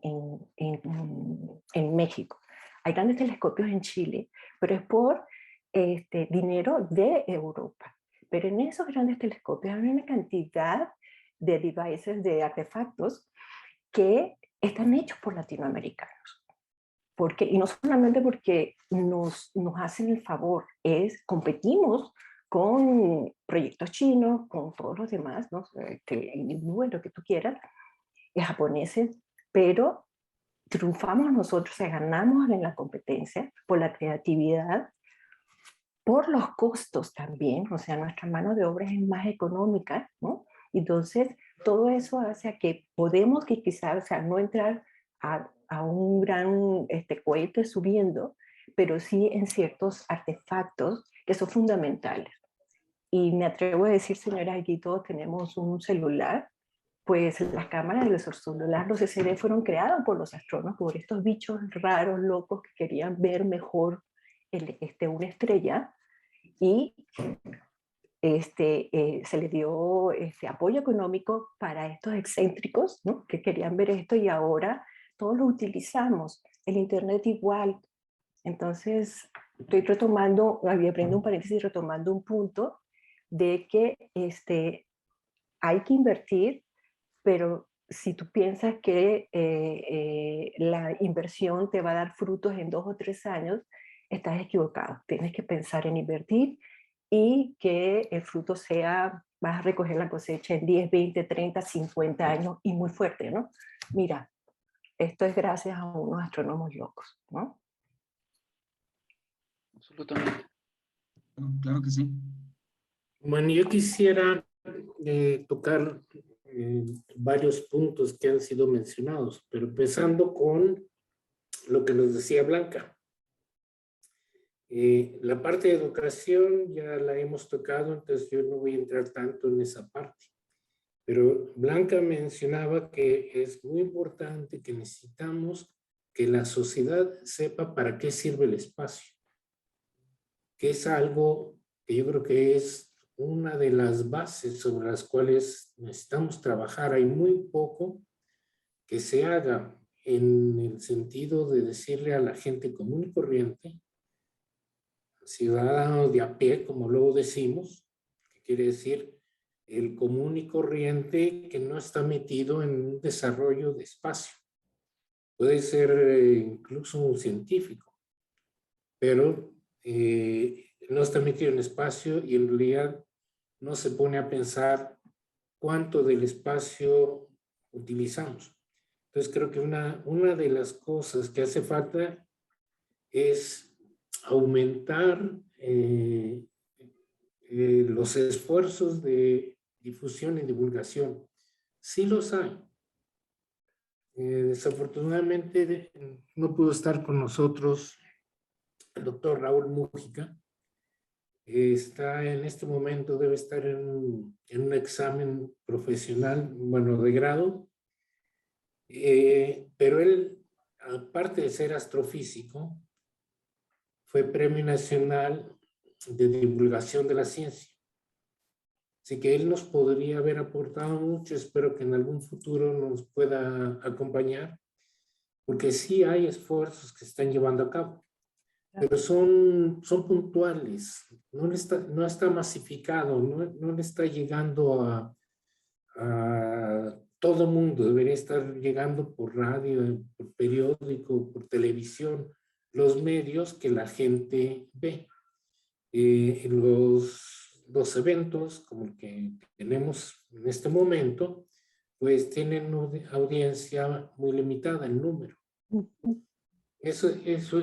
México. Hay grandes telescopios en Chile, pero es por dinero de Europa. Pero en esos grandes telescopios hay una cantidad de devices, de artefactos, que están hechos por latinoamericanos. Y no solamente porque nos hacen el favor, competimos con proyectos chinos, con todos los demás, ¿no? Lo que tú quieras, japoneses, pero triunfamos nosotros, ganamos en la competencia por la creatividad, por los costos también, o sea, nuestra mano de obra es más económica, ¿no? Entonces, todo eso hace a que podemos que quizás, o sea, no entrar a un gran cohete subiendo, pero sí en ciertos artefactos que son fundamentales. Y me atrevo a decir, señoras, aquí todos tenemos un celular, pues las cámaras de los celulares, los CCD, fueron creados por los astrónomos, por estos bichos raros, locos, que querían ver mejor una estrella, y se le dio apoyo económico para estos excéntricos, ¿no? Que querían ver esto, y ahora todos lo utilizamos. El Internet igual. Entonces, estoy retomando, abriendo un paréntesis, retomando un punto de que hay que invertir, pero si tú piensas que la inversión te va a dar frutos en 2 o 3 años, estás equivocado. Tienes que pensar en invertir y que el fruto vas a recoger la cosecha en 10, 20, 30, 50 años, y muy fuerte, ¿no? Mira, esto es gracias a unos astrónomos locos, ¿no? Absolutamente. Claro que sí. Bueno, yo quisiera tocar varios puntos que han sido mencionados, pero empezando con lo que nos decía Blanca. La parte de educación ya la hemos tocado, entonces yo no voy a entrar tanto en esa parte. Pero Blanca mencionaba que es muy importante que necesitamos que la sociedad sepa para qué sirve el espacio, que es algo que yo creo que es una de las bases sobre las cuales necesitamos trabajar. Hay muy poco que se haga en el sentido de decirle a la gente común y corriente, ciudadanos de a pie, como luego decimos, que quiere decir el común y corriente que no está metido en un desarrollo de espacio. Puede ser incluso un científico, pero no está metido en espacio y en realidad no se pone a pensar cuánto del espacio utilizamos. Entonces creo que una de las cosas que hace falta es aumentar los esfuerzos de difusión y divulgación. Sí los hay. Desafortunadamente no pudo estar con nosotros el doctor Raúl Mújica. Está en este momento, debe estar en un examen profesional, bueno, de grado, pero él, aparte de ser astrofísico, fue Premio Nacional de Divulgación de la Ciencia. Así que él nos podría haber aportado mucho, espero que en algún futuro nos pueda acompañar, porque sí hay esfuerzos que se están llevando a cabo, pero son puntuales, no está masificado, no le está llegando a todo mundo, debería estar llegando por radio, por periódico, por televisión, los medios que la gente ve. Los eventos como el que tenemos en este momento, pues tienen una audiencia muy limitada en número. Eso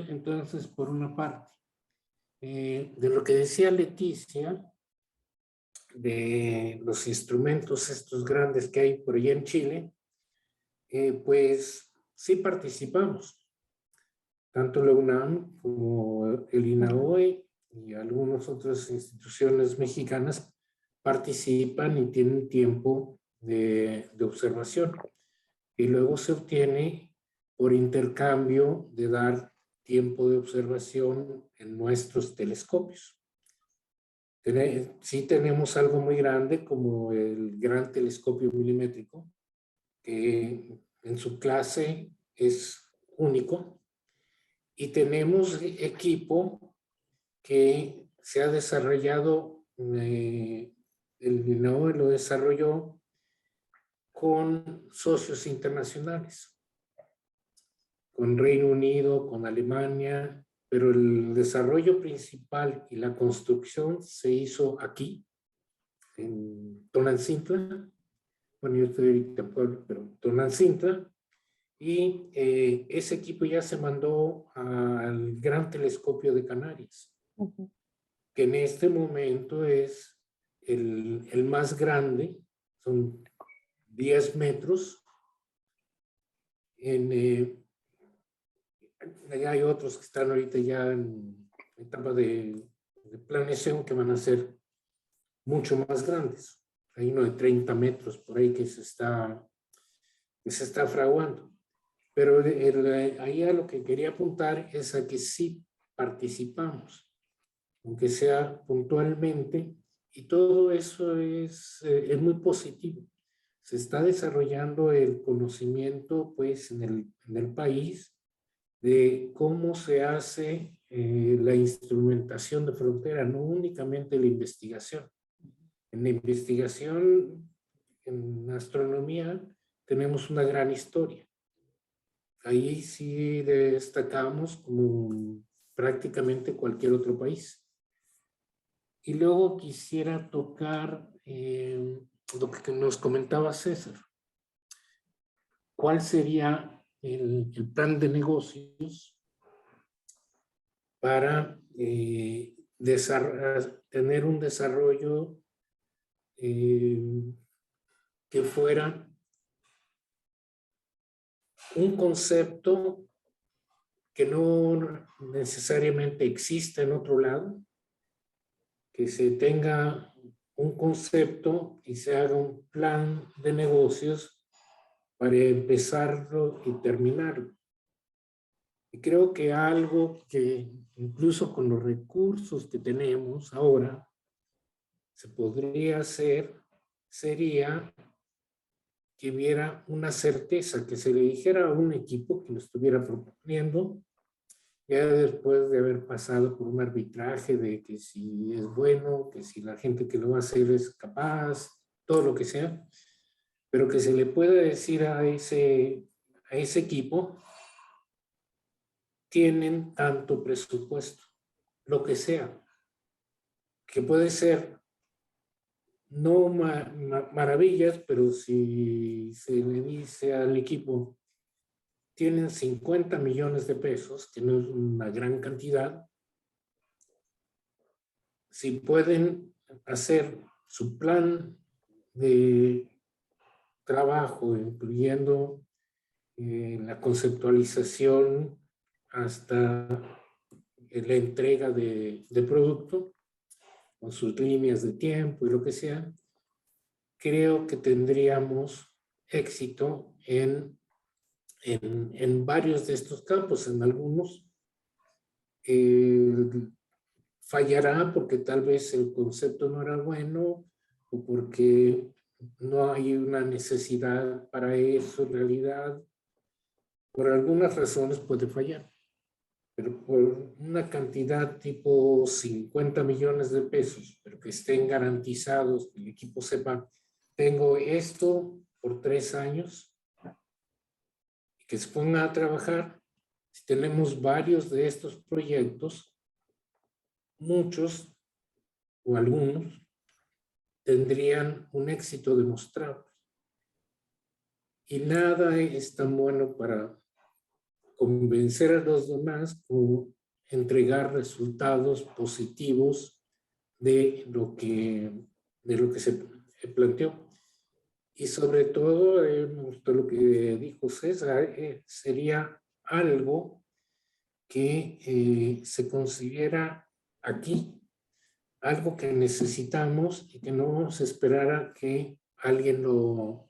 entonces por una parte. De lo que decía Leticia, de los instrumentos estos grandes que hay por allá en Chile, pues sí participamos. Tanto la UNAM como el INAHOE y algunas otras instituciones mexicanas participan y tienen tiempo de observación. Y luego se obtiene por intercambio de dar tiempo de observación en nuestros telescopios. Sí tenemos algo muy grande como el Gran Telescopio Milimétrico, que en su clase es único. Y tenemos equipo que se ha desarrollado, el INAHOE lo desarrolló con socios internacionales, con Reino Unido, con Alemania, pero el desarrollo principal y la construcción se hizo aquí, en Tonantzintla. Bueno, yo estoy ahorita en Puebla, pero Tonantzintla. Y ese equipo ya se mandó al Gran Telescopio de Canarias, que en este momento es el más grande, son 10 metros. Hay otros que están ahorita ya en etapa de planeación que van a ser mucho más grandes. Hay uno de 30 metros por ahí que se está fraguando. Pero ahí a lo que quería apuntar es a que sí participamos, aunque sea puntualmente, y todo eso es muy positivo. Se está desarrollando el conocimiento pues en el país de cómo se hace la instrumentación de frontera, no únicamente la investigación. En la investigación, en astronomía, tenemos una gran historia. Ahí sí destacamos como prácticamente cualquier otro país. Y luego quisiera tocar lo que nos comentaba César. ¿Cuál sería el plan de negocios para tener un desarrollo que fuera un concepto que no necesariamente exista en otro lado, que se tenga un concepto y se haga un plan de negocios para empezarlo y terminarlo? Y creo que algo que incluso con los recursos que tenemos ahora se podría hacer sería que hubiera una certeza, que se le dijera a un equipo que lo estuviera proponiendo, ya después de haber pasado por un arbitraje de que si es bueno, que si la gente que lo va a hacer es capaz, todo lo que sea, pero que se le pueda decir a ese equipo, tienen tanto presupuesto, lo que sea, que puede ser no maravillas, pero si se le dice al equipo, tienen 50 millones de pesos, que no es una gran cantidad, si pueden hacer su plan de trabajo, incluyendo la conceptualización hasta la entrega de producto, con sus líneas de tiempo y lo que sea, creo que tendríamos éxito en varios de estos campos. En algunos fallará porque tal vez el concepto no era bueno o porque no hay una necesidad para eso en realidad. Por algunas razones puede fallar, pero por una cantidad tipo 50 millones de pesos, pero que estén garantizados, que el equipo sepa, tengo esto por 3 años, y que se ponga a trabajar. Si tenemos varios de estos proyectos, muchos o algunos tendrían un éxito demostrado. Y nada es tan bueno para convencer a los demás como entregar resultados positivos de lo que lo que se planteó. Y sobre todo, me gustó lo que dijo César, sería algo que se considera aquí, algo que necesitamos y que no se esperara que alguien lo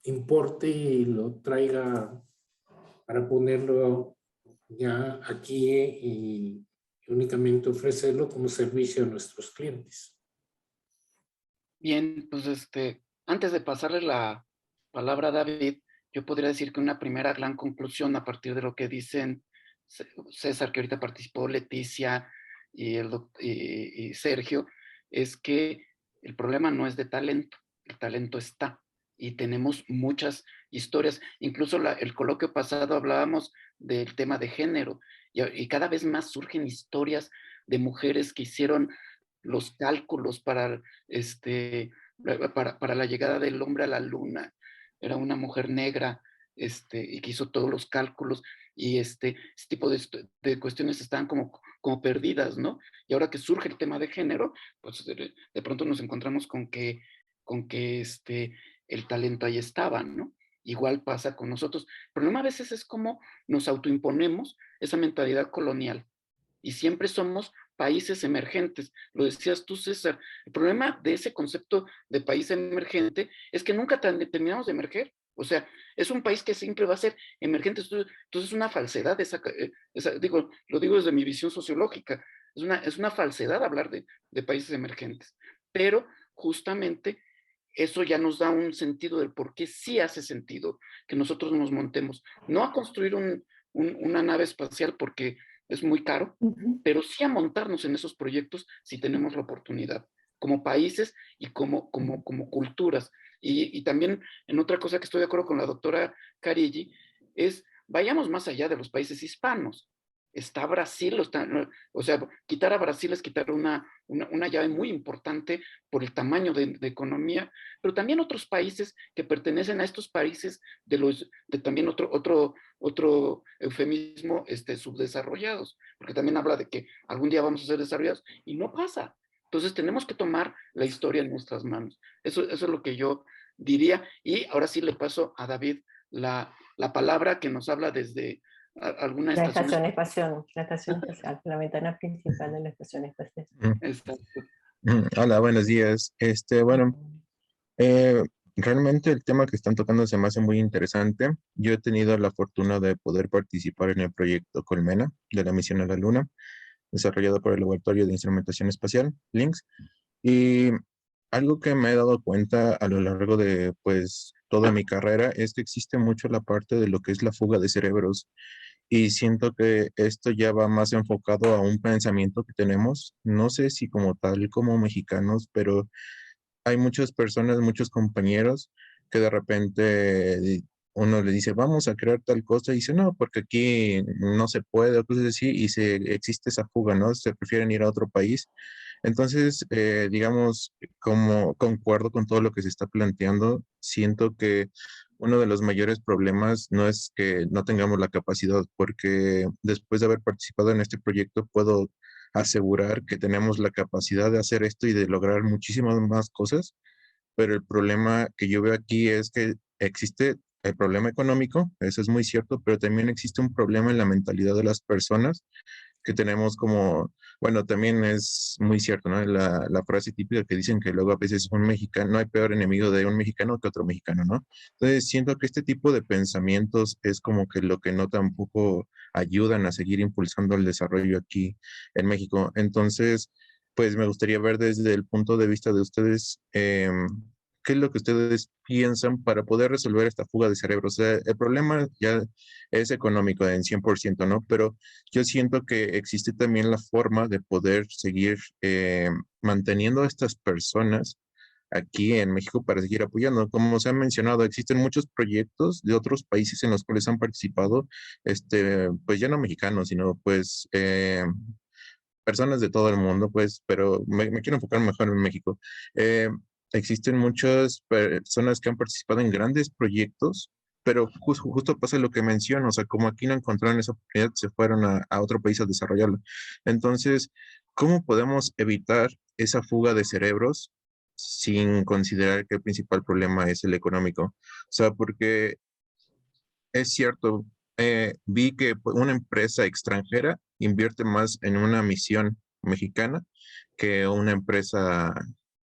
importe y lo traiga para ponerlo ya aquí y únicamente ofrecerlo como servicio a nuestros clientes. Bien, pues antes de pasarle la palabra a David, yo podría decir que una primera gran conclusión a partir de lo que dicen César, que ahorita participó, Leticia y Sergio, es que el problema no es de talento, el talento está. Y tenemos muchas historias, incluso el coloquio pasado hablábamos del tema de género, y cada vez más surgen historias de mujeres que hicieron los cálculos para la llegada del hombre a la luna. Era una mujer negra y que hizo todos los cálculos, y ese tipo de cuestiones estaban como perdidas, ¿no? Y ahora que surge el tema de género, pues de pronto nos encontramos con que el talento ahí estaba, ¿no? Igual pasa con nosotros. El problema a veces es cómo nos autoimponemos esa mentalidad colonial, y siempre somos países emergentes. Lo decías tú, César. El problema de ese concepto de país emergente es que nunca terminamos de emerger. O sea, es un país que siempre va a ser emergente. Entonces es una falsedad, lo digo desde mi visión sociológica, es una falsedad hablar de países emergentes. Pero justamente eso ya nos da un sentido del por qué sí hace sentido que nosotros nos montemos, no a construir una nave espacial porque es muy caro, pero sí a montarnos en esos proyectos si tenemos la oportunidad, como países y como culturas. Y también en otra cosa que estoy de acuerdo con la doctora Carilli, es vayamos más allá de los países hispanos. Está Brasil, o sea, quitar a Brasil es quitar una llave muy importante por el tamaño de economía, pero también otros países que pertenecen a estos países de también otro eufemismo, subdesarrollados, porque también habla de que algún día vamos a ser desarrollados y no pasa. Entonces tenemos que tomar la historia en nuestras manos. Eso es lo que yo diría. Y ahora sí le paso a David la palabra, que nos habla desde alguna estación espacial. La estación espacial, la ventana principal de la estación espacial. Hola, buenos días. Bueno, realmente el tema que están tocando se me hace muy interesante. Yo he tenido la fortuna de poder participar en el proyecto Colmena de la misión a la Luna, desarrollado por el Laboratorio de Instrumentación Espacial, LINX. Y algo que me he dado cuenta a lo largo de, pues, toda mi carrera es que existe mucho la parte de lo que es la fuga de cerebros. Y siento que esto ya va más enfocado a un pensamiento que tenemos, no sé si como tal, como mexicanos, pero hay muchas personas, muchos compañeros que de repente uno le dice, vamos a crear tal cosa, y dice, no, porque aquí no se puede, o cosas así, y existe esa fuga, ¿no? Se prefieren ir a otro país. Entonces, digamos, como concuerdo con todo lo que se está planteando, siento que uno de los mayores problemas no es que no tengamos la capacidad, porque después de haber participado en este proyecto puedo asegurar que tenemos la capacidad de hacer esto y de lograr muchísimas más cosas, pero el problema que yo veo aquí es que existe el problema económico, eso es muy cierto, pero también existe un problema en la mentalidad de las personas que tenemos como, bueno, también es muy cierto, ¿no? La frase típica que dicen que luego a veces un mexicano, no hay peor enemigo de un mexicano que otro mexicano, ¿no? Entonces siento que este tipo de pensamientos es como que lo que no tampoco ayudan a seguir impulsando el desarrollo aquí en México. Entonces, pues me gustaría ver desde el punto de vista de ustedes, ¿qué es lo que ustedes piensan para poder resolver esta fuga de cerebros? O sea, el problema ya es económico en 100%, ¿no? Pero yo siento que existe también la forma de poder seguir manteniendo a estas personas aquí en México para seguir apoyando. Como se ha mencionado, existen muchos proyectos de otros países en los cuales han participado, pues ya no mexicanos, sino pues personas de todo el mundo, pues, pero me quiero enfocar mejor en México. Existen muchas personas que han participado en grandes proyectos, pero justo pasa lo que menciono, o sea, como aquí no encontraron esa oportunidad, se fueron a otro país a desarrollarlo. Entonces, ¿cómo podemos evitar esa fuga de cerebros sin considerar que el principal problema es el económico? O sea, porque es cierto, vi que una empresa extranjera invierte más en una misión mexicana que una empresa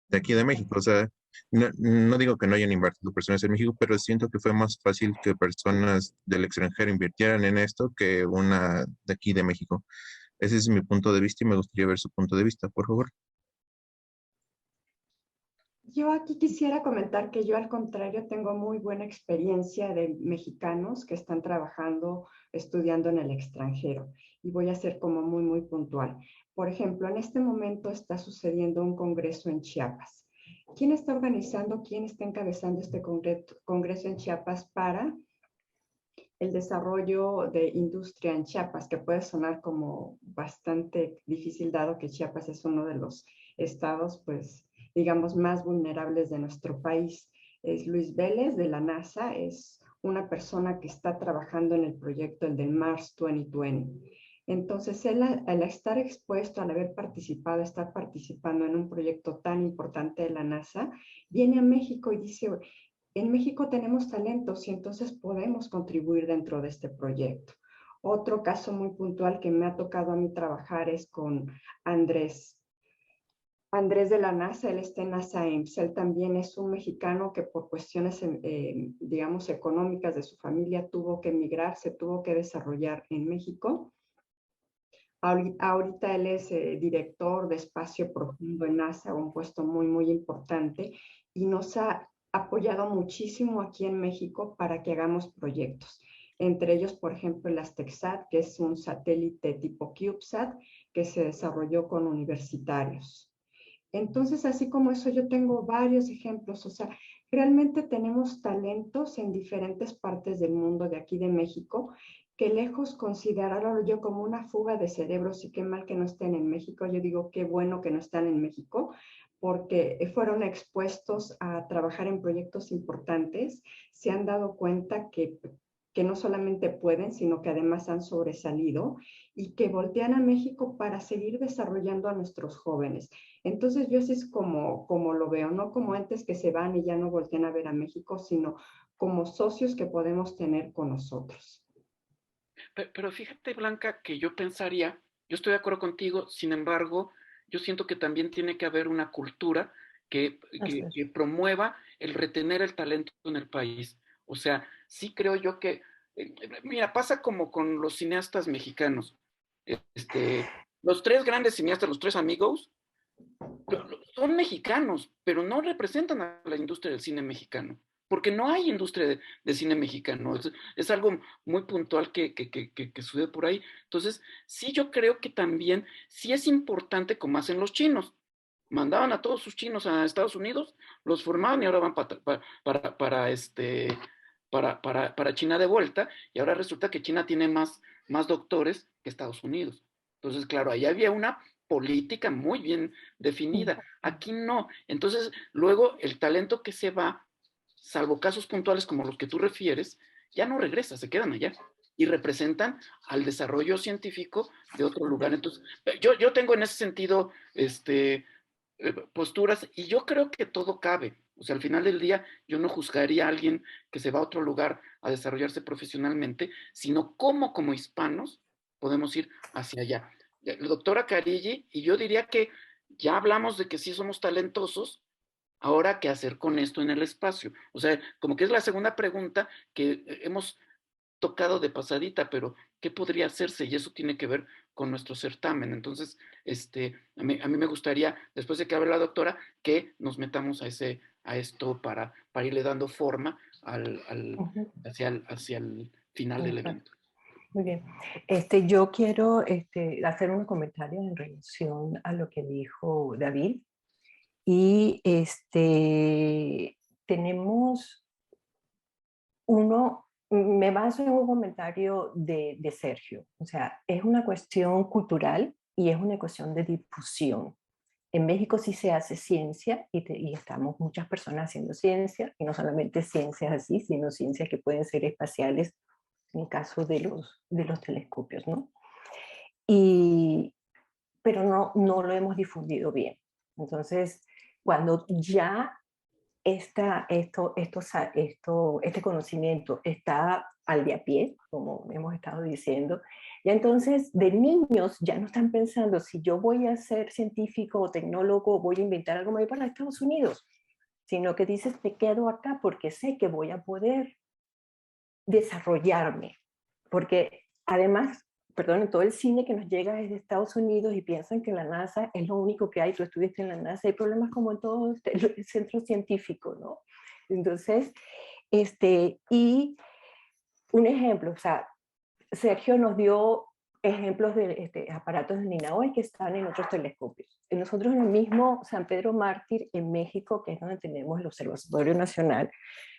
de aquí de México. O sea, no digo que no hayan invertido personas en México, pero siento que fue más fácil que personas del extranjero invirtieran en esto que una de aquí de México. Ese es mi punto de vista y me gustaría ver su punto de vista, por favor. Yo aquí quisiera comentar que yo al contrario tengo muy buena experiencia de mexicanos que están trabajando, estudiando en el extranjero y voy a ser como muy puntual. Por ejemplo, en este momento está sucediendo un congreso en Chiapas. ¿Quién está organizando, quién está encabezando este congreso en Chiapas para el desarrollo de industria en Chiapas, que puede sonar como bastante difícil dado que Chiapas es uno de los estados, pues, digamos, más vulnerables de nuestro país? Es Luis Vélez de la NASA, es una persona que está trabajando en el proyecto, el del Mars 2020. Entonces, él al estar expuesto, al haber participado, estar participando en un proyecto tan importante de la NASA, viene a México y dice, en México tenemos talentos y entonces podemos contribuir dentro de este proyecto. Otro caso muy puntual que me ha tocado a mí trabajar es con Andrés. Andrés de la NASA, él está en NASA Ames. Él también es un mexicano que por cuestiones, digamos, económicas de su familia tuvo que emigrar, se tuvo que desarrollar en México. Ahorita él es director de espacio profundo en NASA, un puesto muy importante, y nos ha apoyado muchísimo aquí en México para que hagamos proyectos. Entre ellos, por ejemplo, el Aztecsat, que es un satélite tipo CubeSat que se desarrolló con universitarios. Entonces, así como eso, yo tengo varios ejemplos. O sea, realmente tenemos talentos en diferentes partes del mundo de aquí de México que lejos considerarlo yo como una fuga de cerebros y qué mal que no estén en México. Yo digo qué bueno que no están en México porque fueron expuestos a trabajar en proyectos importantes, se han dado cuenta que no solamente pueden, sino que además han sobresalido y que voltean a México para seguir desarrollando a nuestros jóvenes. Entonces yo así es como lo veo, no como entes que se van y ya no voltean a ver a México, sino como socios que podemos tener con nosotros. Pero fíjate, Blanca, que yo pensaría, yo estoy de acuerdo contigo, sin embargo, yo siento que también tiene que haber una cultura que promueva el retener el talento en el país. O sea, sí creo yo que, mira, pasa como con los cineastas mexicanos. Los tres grandes cineastas, los tres amigos, son mexicanos, pero no representan a la industria del cine mexicano, porque no hay industria de cine mexicano. Es algo muy puntual que sucede por ahí. Entonces, sí, yo creo que también, sí es importante como hacen los chinos. Mandaban a todos sus chinos a Estados Unidos, los formaban y ahora van para China de vuelta, y ahora resulta que China tiene más doctores que Estados Unidos. Entonces, claro, ahí había una política muy bien definida. Aquí no. Entonces, luego el talento que se va, salvo casos puntuales como los que tú refieres, ya no regresa, se quedan allá y representan al desarrollo científico de otro lugar. Entonces, yo tengo en ese sentido posturas y yo creo que todo cabe. O sea, al final del día yo no juzgaría a alguien que se va a otro lugar a desarrollarse profesionalmente, sino cómo como hispanos podemos ir hacia allá. La doctora Carilli, y yo diría que ya hablamos de que sí somos talentosos, ahora, ¿qué hacer con esto en el espacio? O sea, como que es la segunda pregunta que hemos tocado de pasadita, pero ¿qué podría hacerse? Y eso tiene que ver con nuestro certamen. Entonces, a mí me gustaría, después de que hable la doctora, que nos metamos a esto para irle dando forma hacia el final del evento. Muy bien. Yo quiero hacer un comentario en relación a lo que dijo David. Y tenemos me baso en un comentario de Sergio. O sea, es una cuestión cultural y es una cuestión de difusión. En México sí se hace ciencia y estamos muchas personas haciendo ciencia, y no solamente ciencias así, sino ciencias que pueden ser espaciales en el caso de los telescopios, ¿no? pero no lo hemos difundido bien. Entonces, cuando ya este conocimiento está al de a pie, como hemos estado diciendo, y entonces de niños ya no están pensando si yo voy a ser científico o tecnólogo, voy a inventar algo, me voy para Estados Unidos, sino que dices, me quedo acá porque sé que voy a poder desarrollarme, porque además, perdón, todo el cine que nos llega es de Estados Unidos y piensan que la NASA es lo único que hay, tú estuviste en la NASA, hay problemas como en todo el centro científico, ¿no? Entonces, y un ejemplo, o sea, Sergio nos dio ejemplos de aparatos de Ninaoi que están en otros telescopios. Nosotros en el mismo San Pedro Mártir, en México, que es donde tenemos el Observatorio Nacional,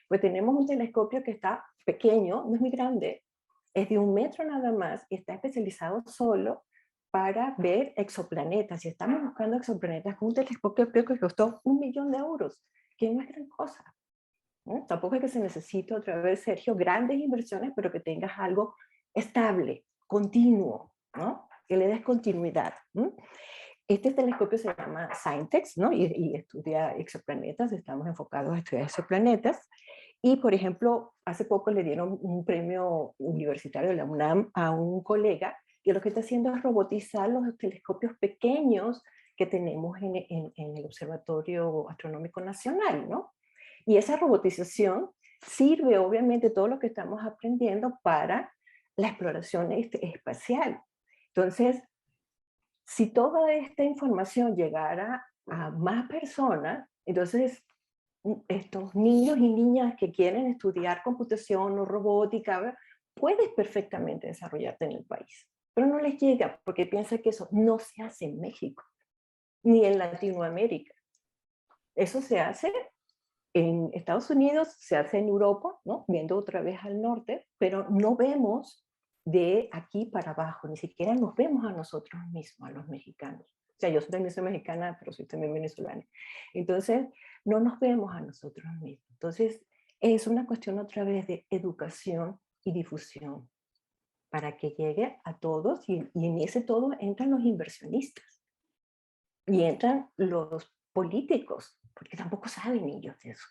pues tenemos un telescopio que está pequeño, no es muy grande, es de 1 metro nada más y está especializado solo para ver exoplanetas. Y estamos buscando exoplanetas con un telescopio que costó €1.000.000, que no es gran cosa, ¿no? Tampoco es que se necesite otra vez, Sergio, grandes inversiones, pero que tengas algo estable, continuo, ¿no? Que le des continuidad. Este telescopio se llama Scientex, ¿no? Y estudia exoplanetas, estamos enfocados a estudiar exoplanetas. Y, por ejemplo, hace poco le dieron un premio universitario de la UNAM a un colega que lo que está haciendo es robotizar los telescopios pequeños que tenemos en el Observatorio Astronómico Nacional, ¿no? Y esa robotización sirve, obviamente, todo lo que estamos aprendiendo para la exploración espacial. Entonces, si toda esta información llegara a más personas, entonces estos niños y niñas que quieren estudiar computación o robótica, puedes perfectamente desarrollarte en el país, pero no les llega porque piensan que eso no se hace en México, ni en Latinoamérica. Eso se hace en Estados Unidos, se hace en Europa, ¿no? Viendo otra vez al norte, pero no vemos de aquí para abajo, ni siquiera nos vemos a nosotros mismos, a los mexicanos. O sea, yo también soy mexicana, pero soy también venezolana. Entonces, no nos vemos a nosotros mismos. Entonces, es una cuestión otra vez de educación y difusión para que llegue a todos y en ese todo entran los inversionistas y entran los políticos, porque tampoco saben ellos de eso.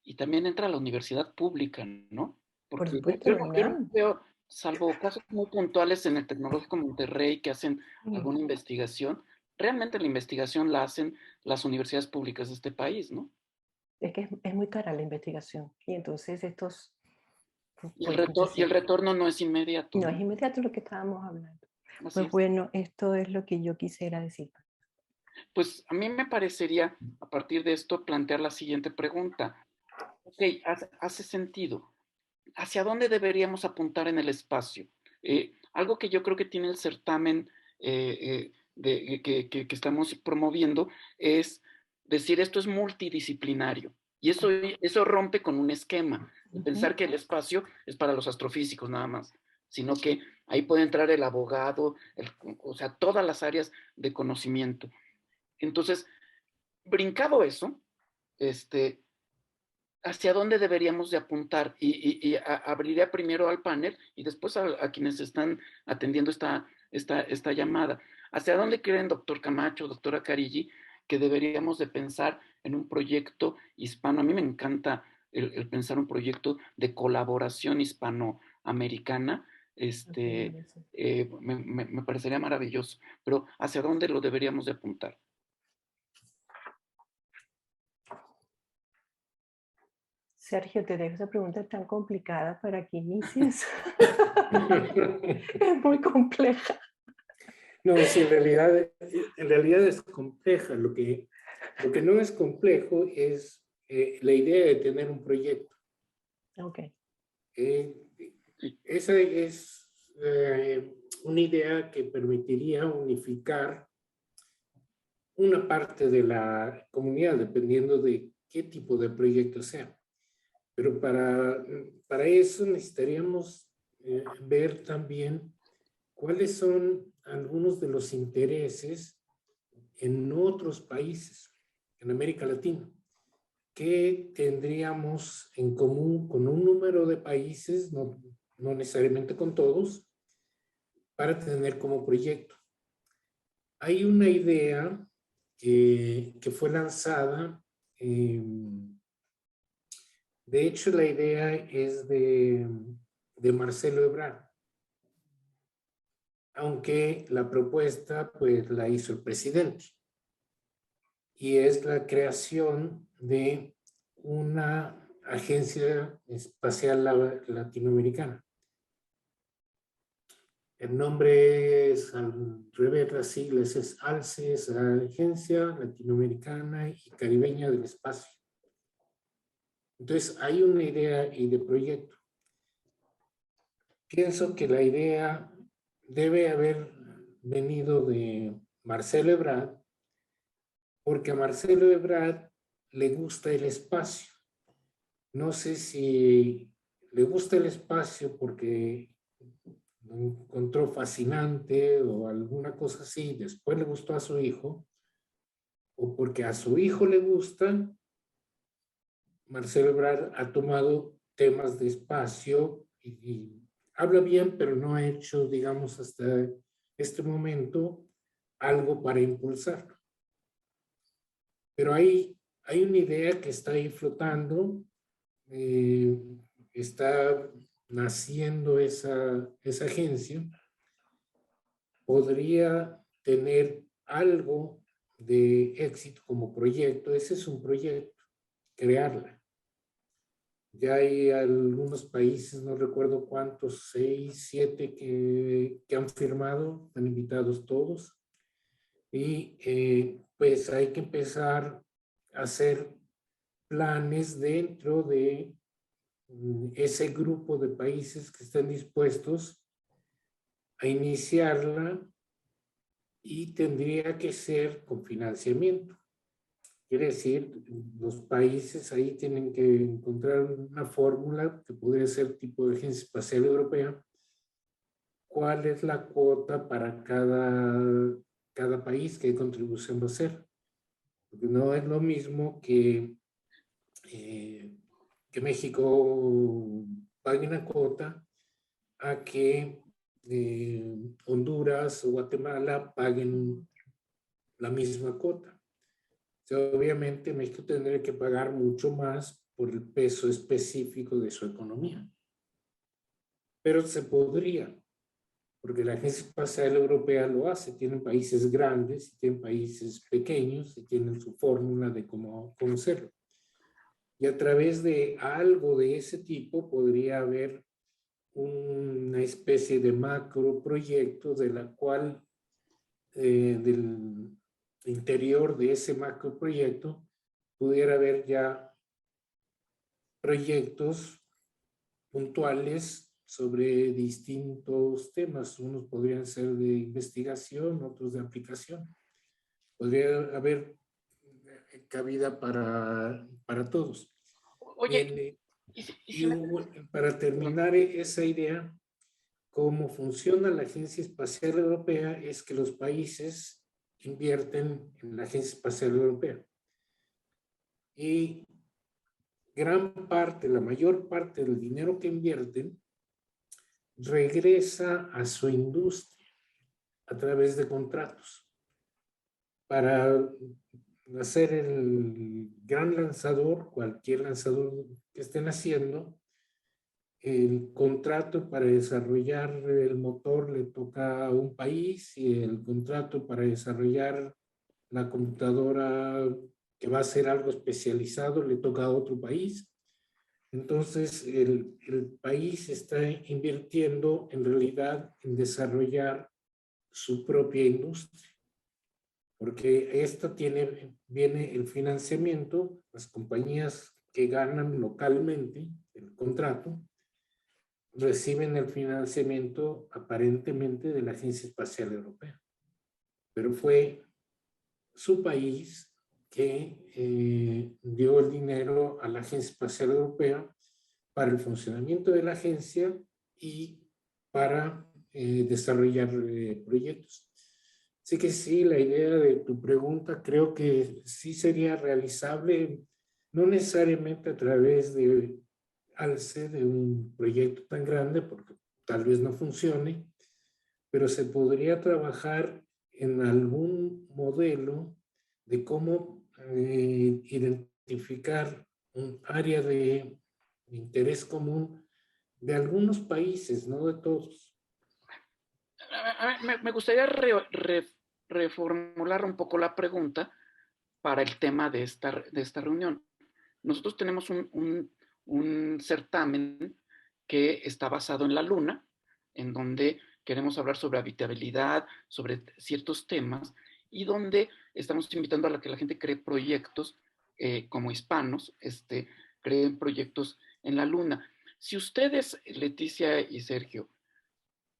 Y también entra la universidad pública, ¿no? Por Porque supuesto, yo no veo, salvo casos muy puntuales en el Tecnológico Monterrey que hacen alguna investigación, realmente la investigación la hacen las universidades públicas de este país, ¿no? Es que es muy cara la investigación y entonces estos... Y el retorno no es inmediato. No es inmediato lo que estábamos hablando. Así Pues es. bueno, esto es lo que yo quisiera decir. Pues a mí me parecería, a partir de esto, plantear la siguiente pregunta. Ok, hace sentido. ¿Hacia dónde deberíamos apuntar en el espacio? Algo que yo creo que tiene el certamen que estamos promoviendo es decir, esto es multidisciplinario. Y eso rompe con un esquema de pensar que el espacio es para los astrofísicos nada más, sino que ahí puede entrar el abogado, o sea, todas las áreas de conocimiento. Entonces, brincado eso, ¿hacia dónde deberíamos de apuntar? Y abriría primero al panel y después a quienes están atendiendo esta llamada. ¿Hacia dónde creen, doctor Camacho, doctora Carilli, que deberíamos de pensar en un proyecto hispano? A mí me encanta el pensar un proyecto de colaboración hispanoamericana. Me parecería maravilloso. Pero ¿hacia dónde lo deberíamos de apuntar? Sergio, te dejo esa pregunta tan complicada para que inicies. Es muy compleja. No, sí, en realidad es compleja. Lo que no es complejo es la idea de tener un proyecto. Ok. Esa es una idea que permitiría unificar una parte de la comunidad, dependiendo de qué tipo de proyecto sea. Pero para eso necesitaríamos ver también cuáles son algunos de los intereses en otros países, en América Latina. ¿Qué tendríamos en común con un número de países, no necesariamente con todos, para tener como proyecto? Hay una idea que fue lanzada, de hecho la idea es de Marcelo Ebrard, aunque la propuesta pues la hizo el presidente, y es la creación de una agencia espacial latinoamericana. El nombre es al revés, las siglas es ALCE, es la Agencia Latinoamericana y Caribeña del Espacio. Entonces hay una idea y de proyecto. Pienso que la idea debe haber venido de Marcelo Ebrard, porque a Marcelo Ebrard le gusta el espacio. No sé si le gusta el espacio porque lo encontró fascinante o alguna cosa así, después le gustó a su hijo, o porque a su hijo le gusta. Marcelo Ebrard ha tomado temas de espacio y habla bien, pero no ha hecho, digamos, hasta este momento algo para impulsarlo. Pero hay una idea que está ahí flotando, está naciendo esa agencia, podría tener algo de éxito como proyecto. Ese es un proyecto, crearla. Ya hay algunos países, no recuerdo cuántos, 6, 7 que han firmado, están invitados todos. Y pues hay que empezar a hacer planes dentro de ese grupo de países que están dispuestos a iniciarla, y tendría que ser con financiamiento. Quiere decir, los países ahí tienen que encontrar una fórmula que podría ser tipo de Agencia Espacial Europea. ¿Cuál es la cuota para cada país? ¿Qué contribución va a hacer? Porque no es lo mismo que México pague una cuota a que Honduras o Guatemala paguen la misma cuota. O sea, obviamente México tendría que pagar mucho más por el peso específico de su economía. Pero se podría, porque la Agencia Espacial Europea lo hace. Tienen países grandes, tienen países pequeños, y tienen su fórmula de cómo hacerlo. Y a través de algo de ese tipo podría haber una especie de macro proyecto de la cual, del interior de ese macro proyecto, pudiera haber ya proyectos puntuales sobre distintos temas. Unos podrían ser de investigación, otros de aplicación. Podría haber cabida para todos. Oye, Para terminar esa idea, cómo funciona la Agencia Espacial Europea es que los países invierten en la Agencia Espacial Europea. Y gran parte, la mayor parte del dinero que invierten regresa a su industria a través de contratos. Para hacer el gran lanzador, cualquier lanzador que estén haciendo, el contrato para desarrollar el motor le toca a un país, y el contrato para desarrollar la computadora que va a ser algo especializado le toca a otro país. Entonces el país está invirtiendo en realidad en desarrollar su propia industria, porque esto viene el financiamiento. Las compañías que ganan localmente el contrato reciben el financiamiento aparentemente de la Agencia Espacial Europea, pero fue su país que dio el dinero a la Agencia Espacial Europea para el funcionamiento de la agencia y para desarrollar proyectos. Así que sí, la idea de tu pregunta creo que sí sería realizable, no necesariamente a través de ALCE, de un proyecto tan grande, porque tal vez no funcione, pero se podría trabajar en algún modelo de cómo identificar un área de interés común de algunos países, no de todos. Me gustaría reformular un poco la pregunta para el tema de esta reunión. Nosotros tenemos un certamen que está basado en la Luna, en donde queremos hablar sobre habitabilidad, sobre ciertos temas, y donde estamos invitando a que la gente cree proyectos como hispanos, creen proyectos en la Luna. Si ustedes, Leticia y Sergio,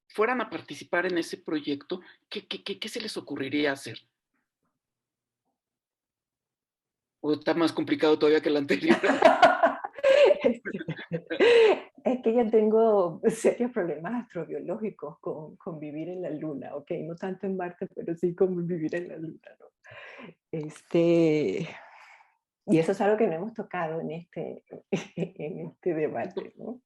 fueran a participar en ese proyecto, ¿qué se les ocurriría hacer? ¿O está más complicado todavía que el anterior? Es que yo tengo serios problemas astrobiológicos con vivir en la Luna, ¿ok? No tanto en Marte, pero sí con vivir en la Luna, ¿no? Y eso es algo que no hemos tocado en este debate, ¿no?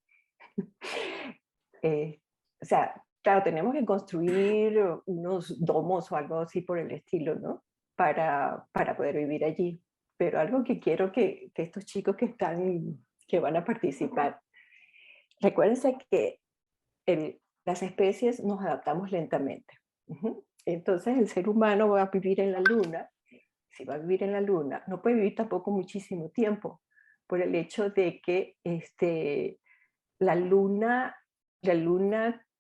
O sea, claro, tenemos que construir unos domos o algo así por el estilo, ¿no? Para poder vivir allí. Pero algo que quiero que estos chicos que van a participar, recuérdense que las especies nos adaptamos lentamente. Entonces el ser humano va a vivir en la Luna. Si va a vivir en la Luna, no puede vivir tampoco muchísimo tiempo, por el hecho de que la Luna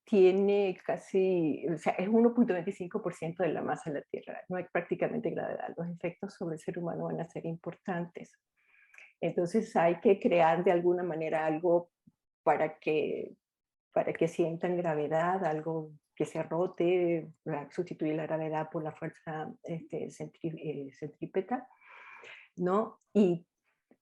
tiene casi, o sea, es 1.25% de la masa de la Tierra, no hay prácticamente gravedad. Los efectos sobre el ser humano van a ser importantes. Entonces hay que crear de alguna manera algo para que sientan gravedad, algo que se rote, sustituir la gravedad por la fuerza centrípeta, ¿no? Y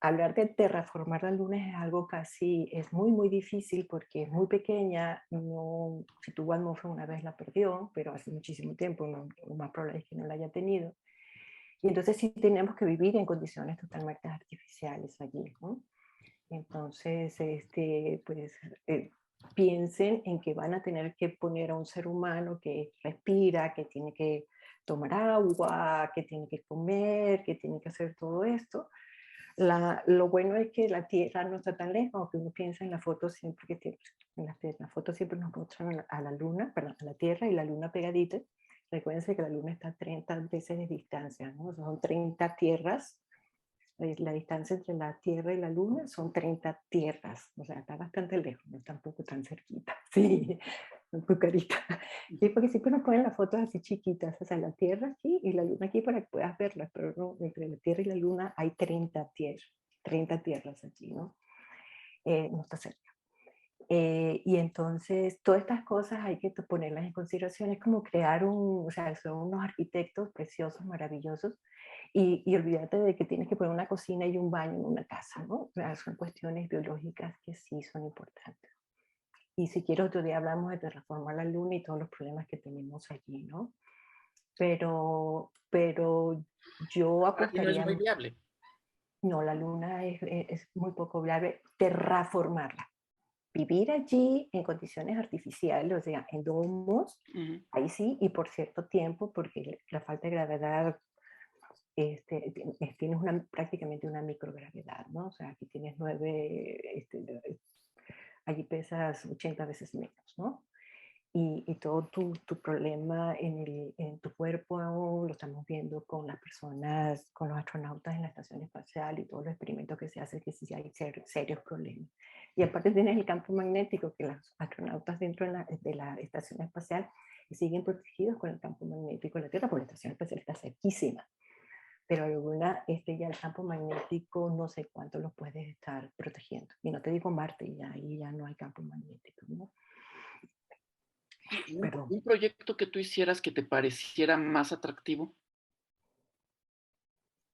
hablar de terraformar la Luna es algo es muy, muy difícil porque es muy pequeña, no, si tuvo atmósfera una vez la perdió, pero hace muchísimo tiempo, lo más probable es que no la haya tenido. Y entonces sí tenemos que vivir en condiciones totalmente artificiales allí, ¿no? Entonces, pues, piensen en que van a tener que poner a un ser humano que respira, que tiene que tomar agua, que tiene que comer, que tiene que hacer todo esto. Lo bueno es que la Tierra no está tan lejos, aunque uno piensa en la foto siempre en la foto siempre nos muestran a la Luna, perdón, a la Tierra y la Luna pegadita. Recuérdense que la Luna está a 30 veces de distancia, ¿no? Son 30 tierras. La distancia entre la Tierra y la Luna son 30 tierras, o sea, está bastante lejos, no tampoco tan cerquita, sí, un cucarita. Y es porque siempre nos ponen las fotos así chiquitas, o sea, la Tierra aquí y la Luna aquí para que puedas verlas, pero no, entre la Tierra y la Luna hay 30 tierras allí, ¿no? No está cerca. Y entonces todas estas cosas hay que ponerlas en consideración, es como crear o sea, son unos arquitectos preciosos, maravillosos, y olvídate de que tienes que poner una cocina y un baño en una casa, ¿no? O sea, son cuestiones biológicas que sí son importantes. Y si quieres otro día hablamos de terraformar la Luna y todos los problemas que tenemos allí, ¿no? Pero yo apostaría... No es muy viable. No, la Luna es muy poco viable. Terraformarla. Vivir allí en condiciones artificiales, o sea, en domos, ahí sí, y por cierto tiempo, porque la falta de gravedad, tienes prácticamente una microgravedad, ¿no? O sea, aquí tienes 9, allí pesas 80 veces menos, ¿no? Y todo tu problema en tu cuerpo lo estamos viendo con las personas, con los astronautas en la estación espacial y todos los experimentos que se hacen, que sí hay serios problemas. Y aparte tienes el campo magnético, que los astronautas dentro de la estación espacial siguen protegidos con el campo magnético de la Tierra, porque la estación espacial está cerquísima. Pero alguna, ya el campo magnético no sé cuánto lo puedes estar protegiendo. Y no te digo Marte, ahí ya no hay campo magnético, ¿no? ¿Un proyecto que tú hicieras que te pareciera más atractivo?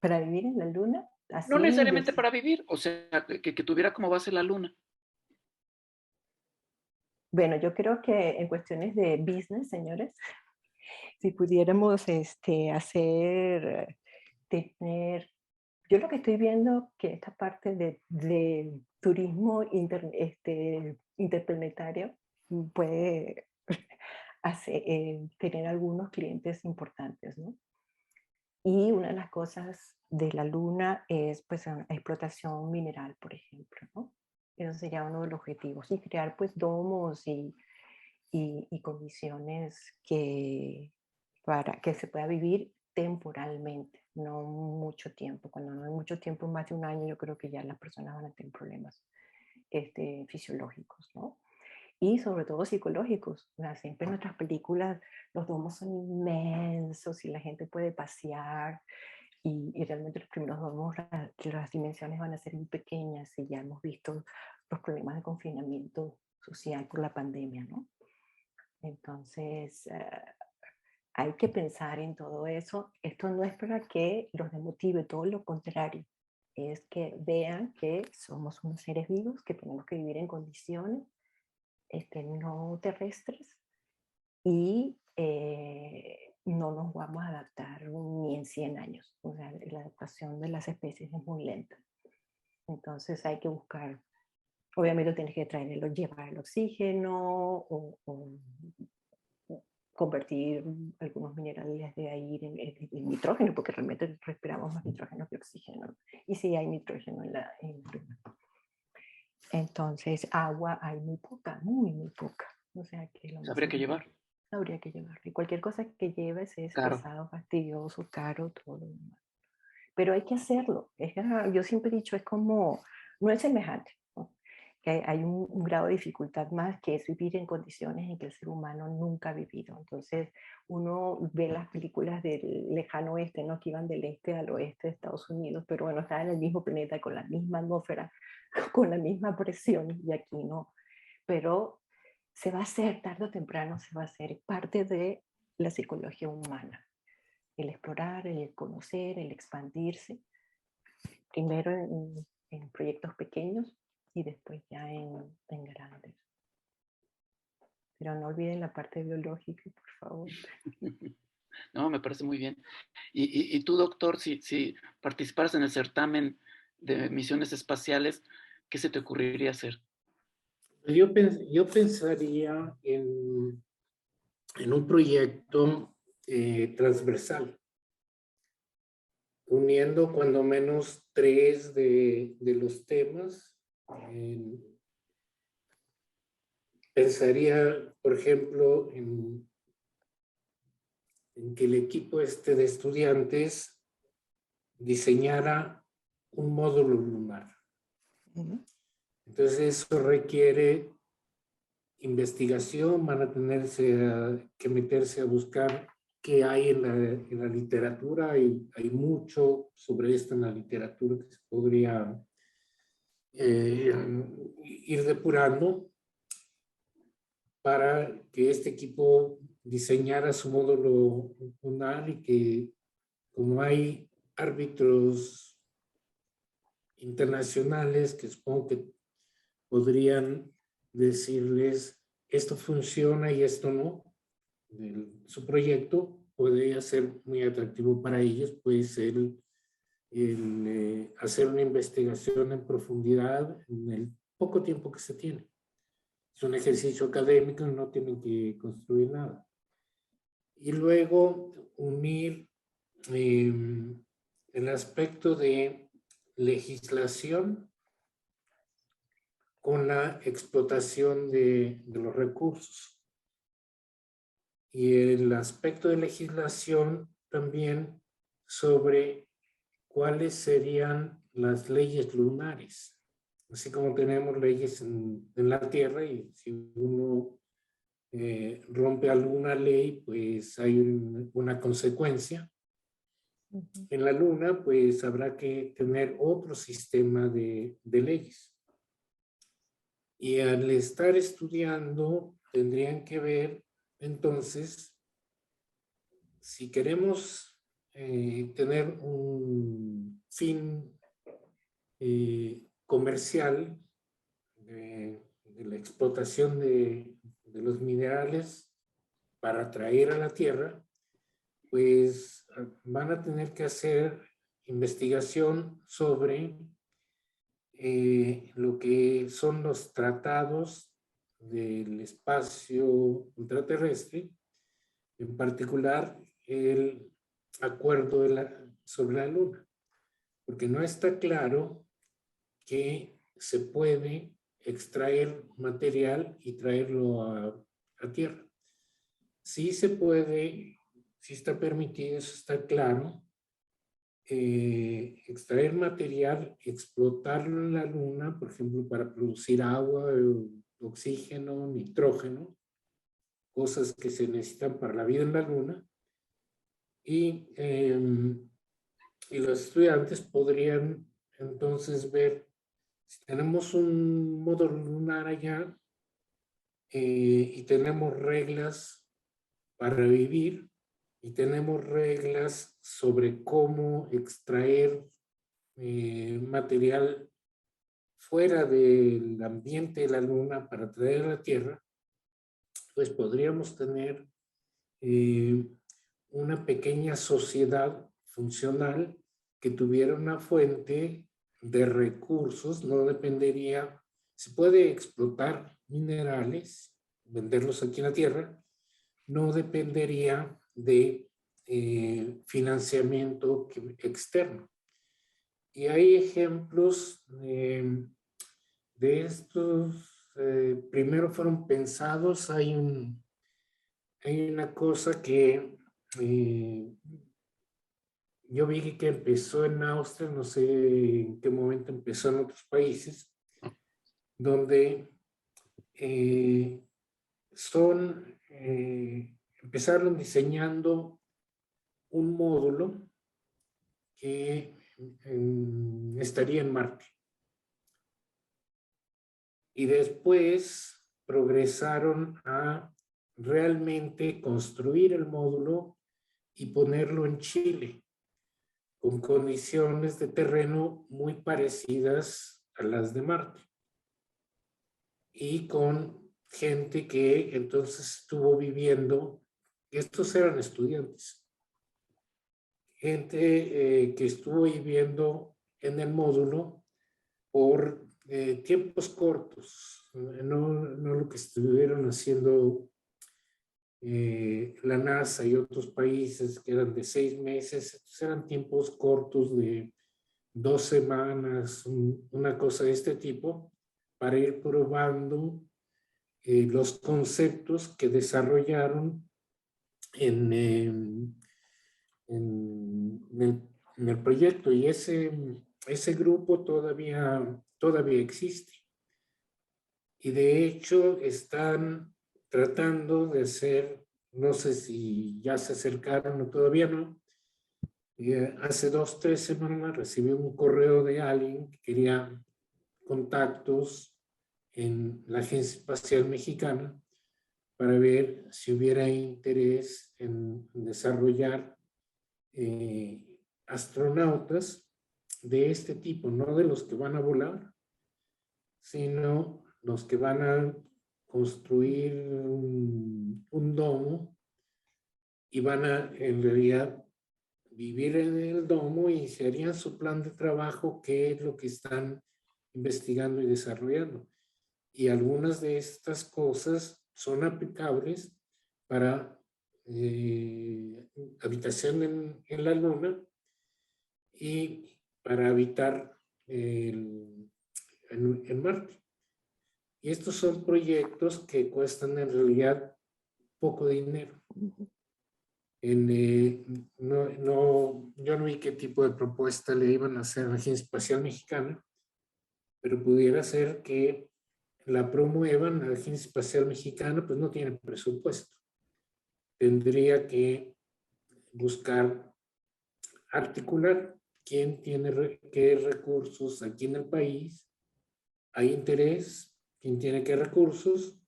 ¿Para vivir en la Luna? Así, no necesariamente para vivir, o sea, que tuviera como base la Luna. Bueno, yo creo que en cuestiones de business, señores, si pudiéramos tener... Yo lo que estoy viendo que esta parte de turismo interplanetario puede tener algunos clientes importantes, ¿no? Y una de las cosas de la Luna es pues explotación mineral, por ejemplo, ¿no? Eso sería uno de los objetivos. Y crear pues domos y condiciones para que se pueda vivir temporalmente, no mucho tiempo. Cuando no hay mucho tiempo, más de un año, yo creo que ya las personas van a tener problemas fisiológicos, ¿no? Y sobre todo psicológicos. O sea, siempre en nuestras películas los domos son inmensos y la gente puede pasear y realmente los primeros domos, las dimensiones van a ser muy pequeñas y ya hemos visto los problemas de confinamiento social por la pandemia, ¿no? Entonces, hay que pensar en todo eso. Esto no es para que los demotive, todo lo contrario. Es que vean que somos unos seres vivos, que tenemos que vivir en condiciones no terrestres y no nos vamos a adaptar ni en 100 años. O sea, la adaptación de las especies es muy lenta. Entonces hay que buscar, obviamente tienes que llevar el oxígeno o convertir algunos minerales de aire en nitrógeno, porque realmente respiramos más nitrógeno que oxígeno. Y sí hay nitrógeno en la luna. Entonces, agua hay muy poca, muy poca. O sea, que lo Habría que llevar. Habría que llevar. Y cualquier cosa que lleves es Caro. pesado, fastidioso, caro, todo lo demás. Pero hay que hacerlo. Yo siempre he dicho, es como, no es semejante, ¿no? Que hay un grado de dificultad más que es vivir en condiciones en que el ser humano nunca ha vivido. Entonces, uno ve las películas del lejano oeste, ¿no? Que iban del este al oeste de Estados Unidos, pero bueno, estaban en el mismo planeta, con la misma atmósfera, con la misma presión, y aquí no. Pero se va a hacer, tarde o temprano, se va a hacer parte de la psicología humana. El explorar, el conocer, el expandirse, primero en proyectos pequeños y después ya en grandes. Pero no olviden la parte biológica, por favor. No, me parece muy bien. Y tú, doctor, si participaras en el certamen de misiones espaciales, ¿qué se te ocurriría hacer? Yo pensaría en un proyecto transversal, uniendo cuando menos 3 de los temas. Pensaría, por ejemplo, en que el equipo de estudiantes diseñara un módulo lunar. Entonces eso requiere investigación, van a tener que meterse a buscar qué hay en la literatura. Hay mucho sobre esto en la literatura que se podría ir depurando para que este equipo diseñara su módulo lunar y que, como hay árbitros internacionales que supongo que podrían decirles esto funciona y esto no, su proyecto podría ser muy atractivo para ellos, pues el hacer una investigación en profundidad en el poco tiempo que se tiene. Es un ejercicio académico y no tienen que construir nada. Y luego unir el aspecto de legislación con la explotación de los recursos. Y el aspecto de legislación también sobre cuáles serían las leyes lunares. Así como tenemos leyes en la Tierra, y si uno rompe alguna ley, pues hay una consecuencia. En la Luna, pues habrá que tener otro sistema de leyes. Y al estar estudiando, tendrían que ver, entonces, si queremos tener un fin comercial de la explotación de los minerales para traer a la Tierra, pues van a tener que hacer investigación sobre lo que son los tratados del espacio ultraterrestre, en particular el acuerdo sobre la Luna, porque no está claro que se puede extraer material y traerlo a Tierra. Sí se puede, sí está permitido, eso está claro, extraer material, explotarlo en la Luna, por ejemplo, para producir agua, oxígeno, nitrógeno, cosas que se necesitan para la vida en la Luna. Y los estudiantes podrían entonces ver, si tenemos un módulo lunar allá y tenemos reglas para vivir, y tenemos reglas sobre cómo extraer material fuera del ambiente de la Luna para traer a la Tierra, pues podríamos tener una pequeña sociedad funcional que tuviera una fuente de recursos, no dependería, se puede explotar minerales, venderlos aquí en la Tierra, no dependería de financiamiento externo. Y hay ejemplos de estos, primero fueron pensados, hay una cosa que yo vi que empezó en Austria, no sé en qué momento empezó en otros países, donde empezaron diseñando un módulo que estaría en Marte. Y después progresaron a realmente construir el módulo y ponerlo en Chile, con condiciones de terreno muy parecidas a las de Marte. Y con gente que entonces estuvo viviendo, estos eran estudiantes, gente que estuvo viviendo en el módulo por tiempos cortos, no lo que estuvieron haciendo la NASA y otros países que eran de 6 meses, estos eran tiempos cortos de 2 semanas, una cosa de este tipo, para ir probando los conceptos que desarrollaron en el proyecto, y ese grupo todavía existe. Y de hecho están tratando de hacer, no sé si ya se acercaron o todavía no, hace 2, 3 semanas recibí un correo de alguien que quería contactos en la Agencia Espacial Mexicana para ver si hubiera interés en desarrollar astronautas de este tipo, no de los que van a volar, sino los que van a construir un domo y van a en realidad vivir en el domo y se harían su plan de trabajo, qué es lo que están investigando y desarrollando. Y algunas de estas cosas son aplicables para habitación en la Luna y para habitar en Marte. Y estos son proyectos que cuestan en realidad poco dinero. Yo no vi qué tipo de propuesta le iban a hacer a la Agencia Espacial Mexicana, pero pudiera ser que la promuevan. La Agencia Espacial Mexicana pues no tiene presupuesto. Tendría que buscar articular quién tiene qué recursos aquí en el país, hay interés, quién tiene qué recursos,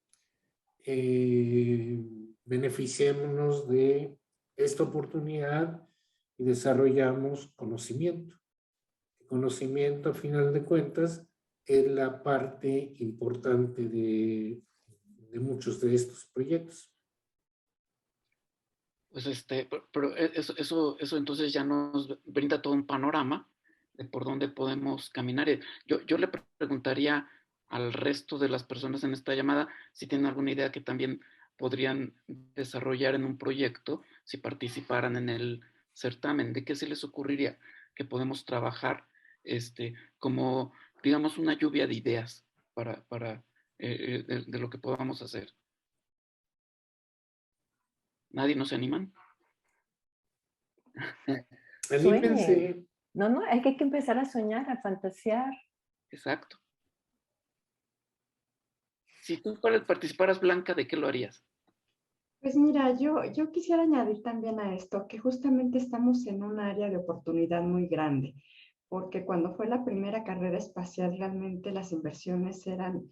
beneficiémonos de esta oportunidad y desarrollamos conocimiento. El conocimiento, a final de cuentas, es la parte importante de muchos de estos proyectos. Pues pero eso entonces ya nos brinda todo un panorama de por dónde podemos caminar. Yo le preguntaría al resto de las personas en esta llamada si tienen alguna idea que también podrían desarrollar en un proyecto si participaran en el certamen. ¿De qué se les ocurriría que podemos trabajar como, digamos, una lluvia de ideas para de lo que podamos hacer? ¿Nadie nos animan? Anímense. No, no, es que hay que empezar a soñar, a fantasear. Exacto. Si tú participaras, Blanca, ¿de qué lo harías? Pues mira, yo quisiera añadir también a esto que justamente estamos en un área de oportunidad muy grande, porque cuando fue la primera carrera espacial realmente las inversiones eran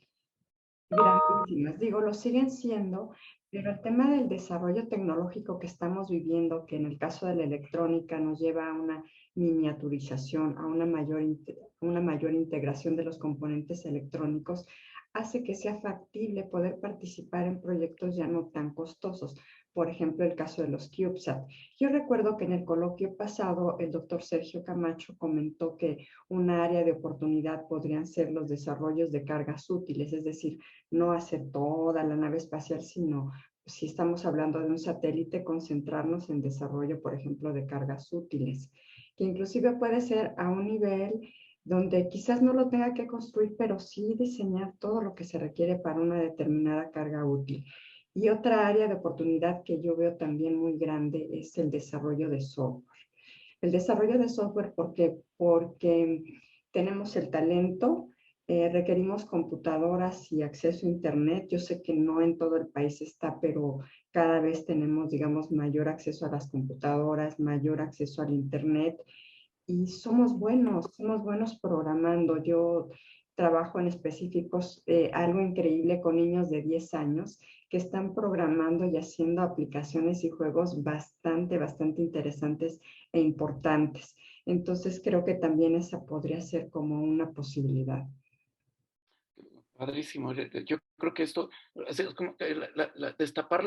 grandísimas. Digo, lo siguen siendo, pero el tema del desarrollo tecnológico que estamos viviendo, que en el caso de la electrónica nos lleva a una miniaturización, a una mayor integración de los componentes electrónicos, hace que sea factible poder participar en proyectos ya no tan costosos. Por ejemplo, el caso de los CubeSat. Yo recuerdo que en el coloquio pasado el doctor Sergio Camacho comentó que una área de oportunidad podrían ser los desarrollos de cargas útiles, es decir, no hacer toda la nave espacial, sino si estamos hablando de un satélite, concentrarnos en desarrollo, por ejemplo, de cargas útiles, que inclusive puede ser a un nivel donde quizás no lo tenga que construir, pero sí diseñar todo lo que se requiere para una determinada carga útil. Y otra área de oportunidad que yo veo también muy grande es el desarrollo de software. El desarrollo de software, ¿por qué? Porque tenemos el talento, requerimos computadoras y acceso a Internet. Yo sé que no en todo el país está, pero cada vez tenemos, digamos, mayor acceso a las computadoras, mayor acceso al Internet y somos buenos programando. Yo trabajo en específicos, algo increíble con niños de 10 años que están programando y haciendo aplicaciones y juegos bastante interesantes e importantes. Entonces creo que también esa podría ser como una posibilidad. Padrísimo. Yo creo que esto es como que destapar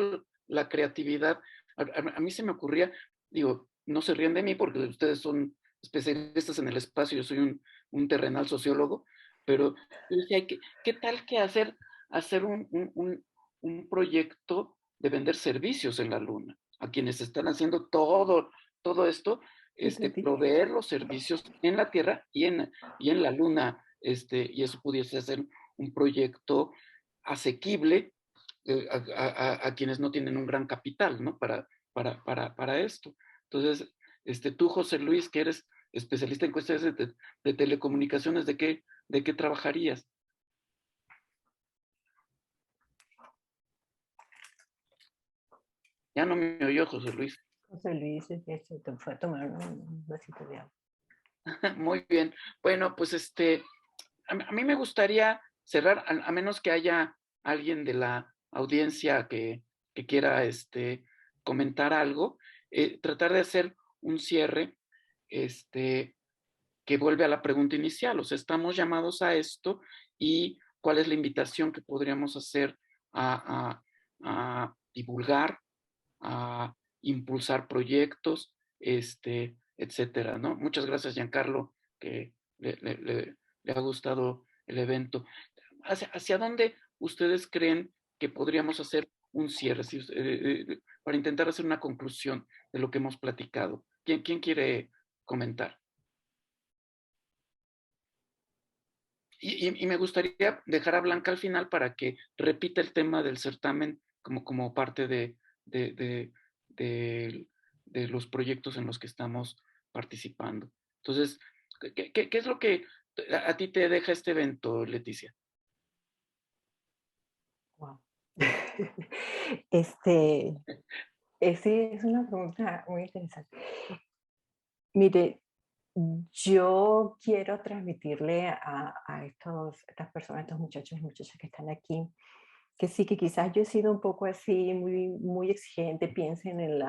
la creatividad. A mí se me ocurría, digo, no se ríen de mí porque ustedes son especialistas en el espacio, yo soy un terrenal sociólogo, pero yo decía, ¿qué tal que hacer un proyecto de vender servicios en la Luna? A quienes están haciendo todo esto, proveer los servicios en la Tierra y en la Luna, y eso pudiese ser un proyecto asequible a quienes no tienen un gran capital, ¿no? Para esto. Entonces, tú, José Luis, que eres especialista en cuestiones de telecomunicaciones, ¿de qué trabajarías? Ya no me oyó, José Luis. José Luis se te fue a tomar un vasito de agua. Muy bien. Bueno, pues a mí me gustaría cerrar, a menos que haya alguien de la audiencia que quiera comentar algo, tratar de hacer un cierre que vuelve a la pregunta inicial. O sea, estamos llamados a esto y cuál es la invitación que podríamos hacer a divulgar, a impulsar proyectos, etcétera, ¿no? Muchas gracias, Giancarlo, que le ha gustado el evento. ¿Hacia dónde ustedes creen que podríamos hacer un cierre para intentar hacer una conclusión de lo que hemos platicado? ¿Quién quiere comentar? Y me gustaría dejar a Blanca al final para que repita el tema del certamen como parte de los proyectos en los que estamos participando. Entonces, ¿qué es lo que a ti te deja este evento, Leticia? Wow. Sí, es una pregunta muy interesante. Mire, yo quiero transmitirle a estas personas, estos muchachos y muchachas que están aquí, que sí, que quizás yo he sido un poco así, muy exigente, piensen en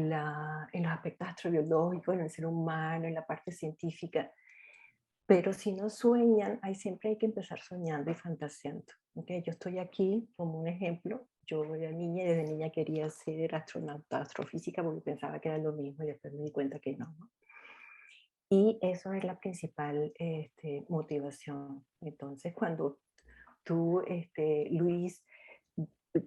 los aspectos astrobiológicos, en el ser humano, en la parte científica, pero si no sueñan, siempre hay que empezar soñando y fantaseando. ¿Okay? Yo estoy aquí como un ejemplo. Yo era niña y desde niña quería ser astronauta, astrofísica, porque pensaba que era lo mismo y después me di cuenta que no. Y eso es la principal motivación. Entonces, cuando tú, Luis,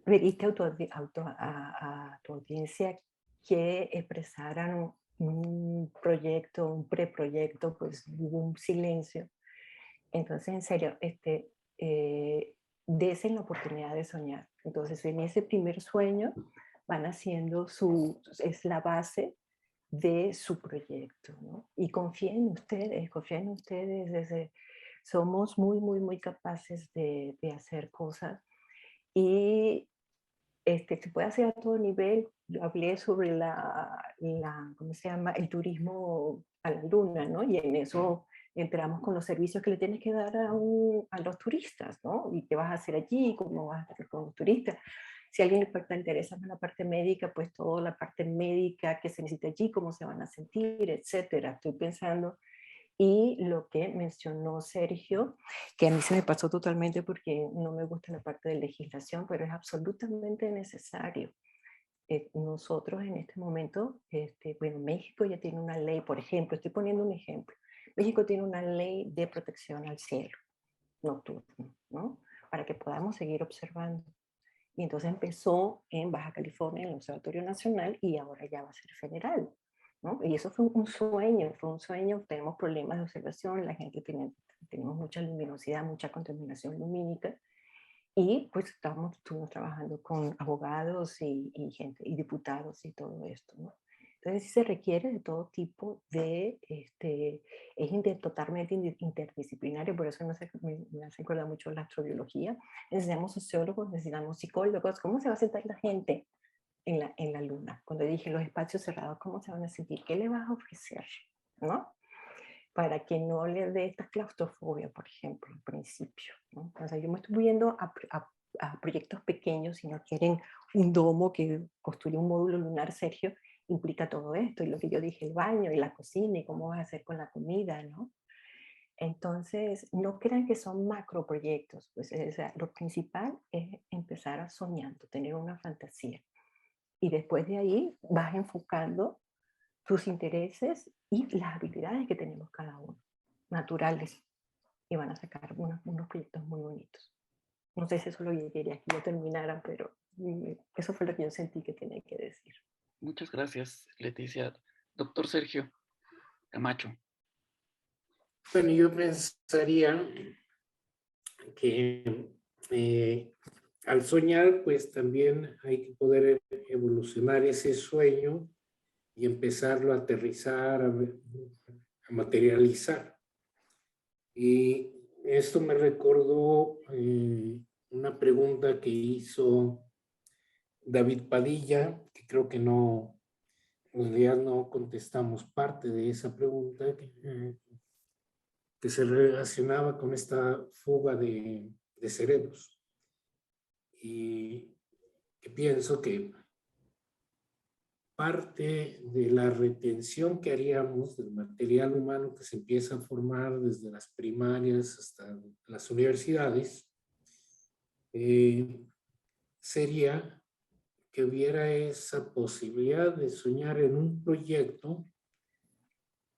pediste a tu audiencia que expresaran un proyecto, un preproyecto, pues hubo un silencio. Entonces, en serio, desen la oportunidad de soñar. Entonces, en ese primer sueño van haciendo es la base de su proyecto, ¿no? Y confíen en ustedes, somos muy, muy, muy capaces de hacer cosas y se puede hacer a todo nivel. Yo hablé sobre ¿cómo se llama? El turismo a la luna, ¿no? Y en eso entramos con los servicios que le tienes que dar a los turistas, ¿no? Y qué vas a hacer allí, cómo vas a hacer con los turistas. Si a alguien le interesa más la parte médica, pues toda la parte médica que se necesita allí, cómo se van a sentir, etcétera. Estoy pensando. Y lo que mencionó Sergio, que a mí se me pasó totalmente porque no me gusta la parte de legislación, pero es absolutamente necesario. Nosotros en este momento, bueno, México ya tiene una ley, por ejemplo, estoy poniendo un ejemplo. México tiene una ley de protección al cielo nocturno, ¿no? Para que podamos seguir observando. Y entonces empezó en Baja California, en el Observatorio Nacional, y ahora ya va a ser federal, ¿no? Y eso fue un sueño, tenemos problemas de observación, la gente tenemos mucha luminosidad, mucha contaminación lumínica, y pues estuvimos trabajando con abogados y gente, y diputados y todo esto, ¿no? Entonces sí se requiere de todo tipo es totalmente interdisciplinario, por eso me hace recordar mucho la astrobiología. Necesitamos sociólogos, necesitamos psicólogos. ¿Cómo se va a sentar la gente en la luna? Cuando dije los espacios cerrados, ¿cómo se van a sentir? ¿Qué le vas a ofrecer? ¿No? Para que no le dé esta claustrofobia, por ejemplo, al principio, ¿no? O sea, yo me estoy viendo a proyectos pequeños, si no quieren un domo que construye un módulo lunar, Sergio, implica todo esto, y lo que yo dije, el baño y la cocina, y cómo vas a hacer con la comida, ¿no? Entonces, no crean que son macroproyectos, pues o sea, lo principal es empezar a soñando, tener una fantasía, y después de ahí vas enfocando tus intereses y las habilidades que tenemos cada uno, naturales, y van a sacar unos proyectos muy bonitos. No sé si eso lo quería que yo terminara, pero eso fue lo que yo sentí que tenía que decir. Muchas gracias, Leticia. Doctor Sergio Camacho. Bueno, yo pensaría que al soñar, pues también hay que poder evolucionar ese sueño y empezarlo a aterrizar, a materializar. Y esto me recordó una pregunta que hizo David Padilla, que creo que no, en realidad no contestamos parte de esa pregunta, que se relacionaba con esta fuga de cerebros. Y que pienso que parte de la retención que haríamos del material humano que se empieza a formar desde las primarias hasta las universidades, sería que hubiera esa posibilidad de soñar en un proyecto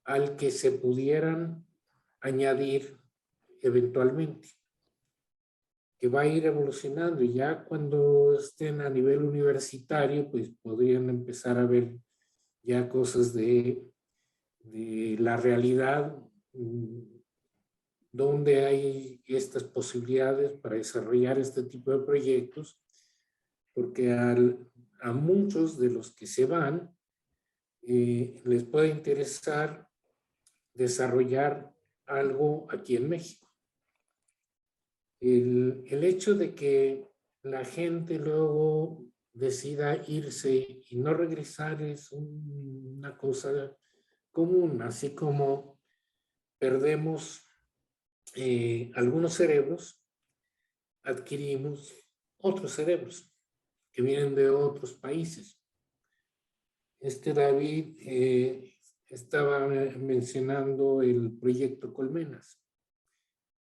al que se pudieran añadir eventualmente, que va a ir evolucionando, y ya cuando estén a nivel universitario, pues podrían empezar a ver ya cosas de la realidad, donde hay estas posibilidades para desarrollar este tipo de proyectos, porque a muchos de los que se van les puede interesar desarrollar algo aquí en México. El hecho de que la gente luego decida irse y no regresar es una cosa común, así como perdemos algunos cerebros, adquirimos otros cerebros que vienen de otros países. David estaba mencionando el proyecto Colmenas.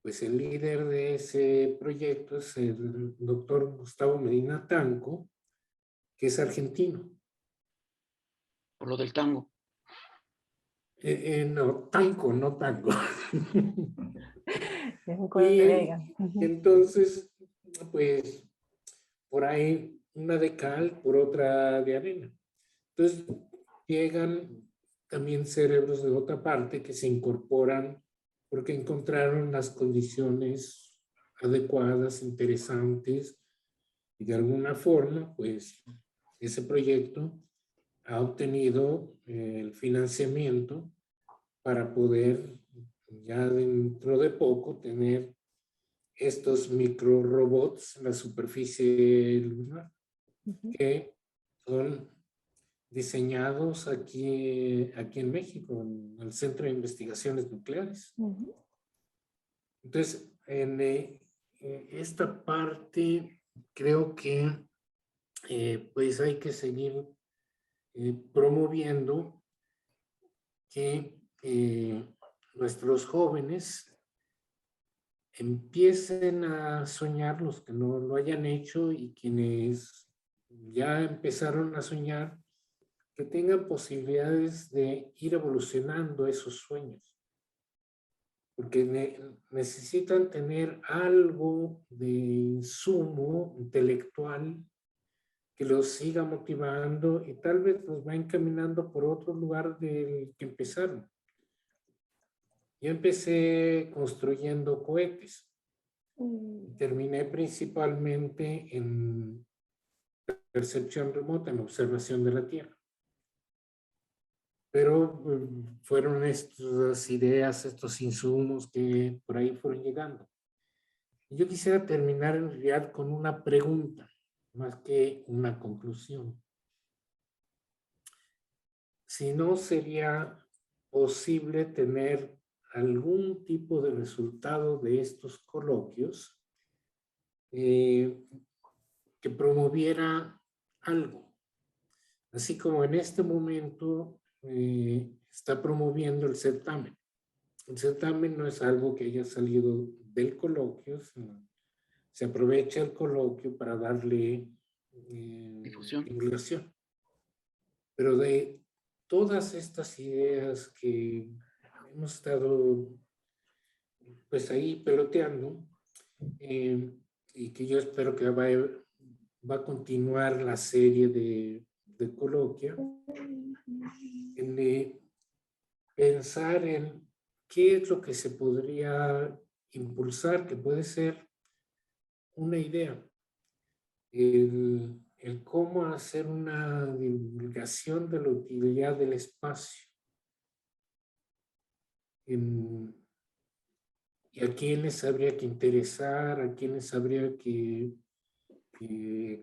Pues el líder de ese proyecto es el doctor Gustavo Medina Tanco, que es argentino. Por lo del tango. No, tanco, no tango. Es un Y colega. entonces, pues, por ahí una de cal, por otra de arena. Entonces, llegan también cerebros de otra parte que se incorporan porque encontraron las condiciones adecuadas, interesantes, y de alguna forma, pues, ese proyecto ha obtenido el financiamiento para poder ya dentro de poco tener estos micro robots en la superficie lunar que son diseñados aquí en México, en el Centro de Investigaciones Nucleares. Entonces, en esta parte creo que pues hay que seguir promoviendo que nuestros jóvenes empiecen a soñar, los que no lo hayan hecho y quienes ya empezaron a soñar, que tengan posibilidades de ir evolucionando esos sueños. Porque necesitan tener algo de insumo intelectual que los siga motivando y tal vez los va encaminando por otro lugar del que empezaron. Yo empecé construyendo cohetes. Terminé principalmente en percepción remota, en observación de la Tierra. Pero fueron estas ideas, estos insumos que por ahí fueron llegando. Yo quisiera terminar en realidad con una pregunta, más que una conclusión. Si no sería posible tener algún tipo de resultado de estos coloquios que promoviera algo. Así como en este momento está promoviendo el certamen. El certamen no es algo que haya salido del coloquio, sino se aprovecha el coloquio para darle divulgación. Pero de todas estas ideas que hemos estado pues ahí peloteando y que yo espero que va a continuar la serie de coloquia, en pensar en qué es lo que se podría impulsar, que puede ser una idea, el cómo hacer una divulgación de la utilidad del espacio. Y a quiénes habría que interesar, a quiénes habría que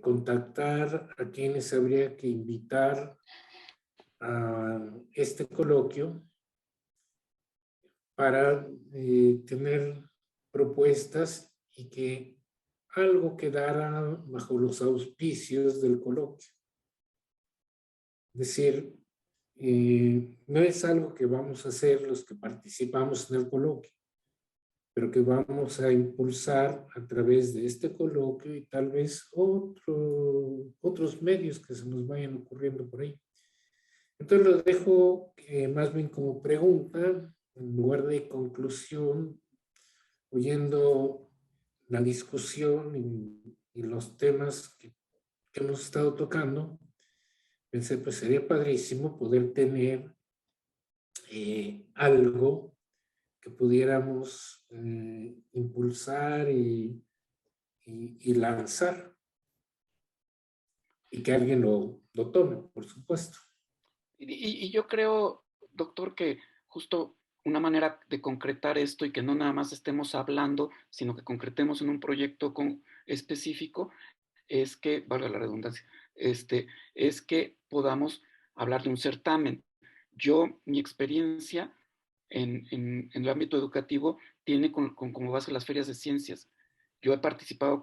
contactar, a quienes habría que invitar a este coloquio para tener propuestas y que algo quedara bajo los auspicios del coloquio. Es decir, no es algo que vamos a hacer los que participamos en el coloquio, pero que vamos a impulsar a través de este coloquio y tal vez otros medios que se nos vayan ocurriendo por ahí. Entonces lo dejo más bien como pregunta, en lugar de conclusión, oyendo la discusión y los temas que hemos estado tocando. Pensé, pues sería padrísimo poder tener algo que pudiéramos impulsar y lanzar y que alguien lo tome, por supuesto. Y yo creo, doctor, que justo una manera de concretar esto y que no nada más estemos hablando, sino que concretemos en un proyecto específico, es que, valga la redundancia, es que podamos hablar de un certamen. Mi experiencia en el ámbito educativo tiene como base las ferias de ciencias. Yo he participado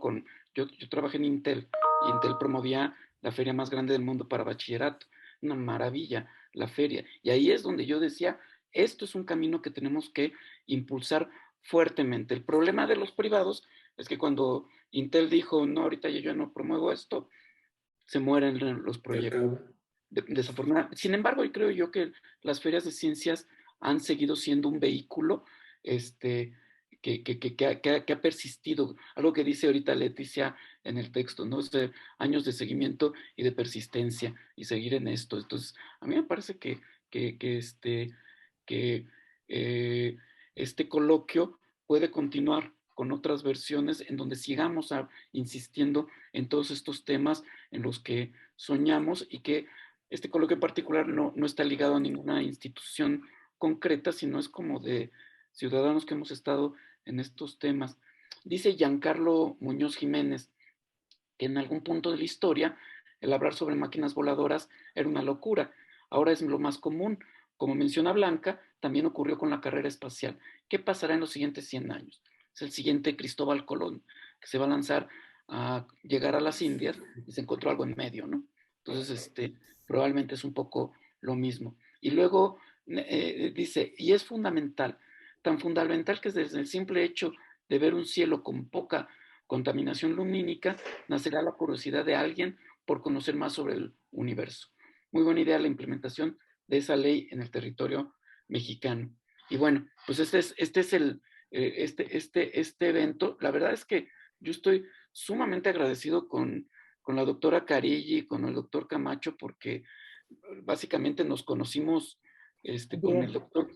yo trabajé en Intel y Intel promovía la feria más grande del mundo para bachillerato. Una maravilla la feria. Y ahí es donde yo decía, esto es un camino que tenemos que impulsar fuertemente. El problema de los privados es que cuando Intel dijo, no, ahorita yo no promuevo esto, se mueren los proyectos. Desafortunadamente. Sin embargo, creo yo que las ferias de ciencias han seguido siendo un vehículo que ha persistido. Algo que dice ahorita Leticia en el texto, ¿no? Años de seguimiento y de persistencia y seguir en esto. Entonces, a mí me parece que este coloquio puede continuar con otras versiones en donde sigamos insistiendo en todos estos temas en los que soñamos, y que este coloquio en particular no está ligado a ninguna institución concreta, sino es como de ciudadanos que hemos estado en estos temas. Dice Giancarlo Muñoz Jiménez que en algún punto de la historia el hablar sobre máquinas voladoras era una locura. Ahora es lo más común. Como menciona Blanca, también ocurrió con la carrera espacial. ¿Qué pasará en los siguientes 100 años? Es el siguiente Cristóbal Colón, que se va a lanzar a llegar a las Indias y se encontró algo en medio, ¿no? Entonces, probablemente es un poco lo mismo. Y luego dice, y es fundamental, tan fundamental que desde el simple hecho de ver un cielo con poca contaminación lumínica, nacerá la curiosidad de alguien por conocer más sobre el universo. Muy buena idea la implementación de esa ley en el territorio mexicano. Y bueno, pues este evento. La verdad es que yo estoy sumamente agradecido con la doctora Carilli, con el doctor Camacho, porque básicamente nos conocimos con el doctor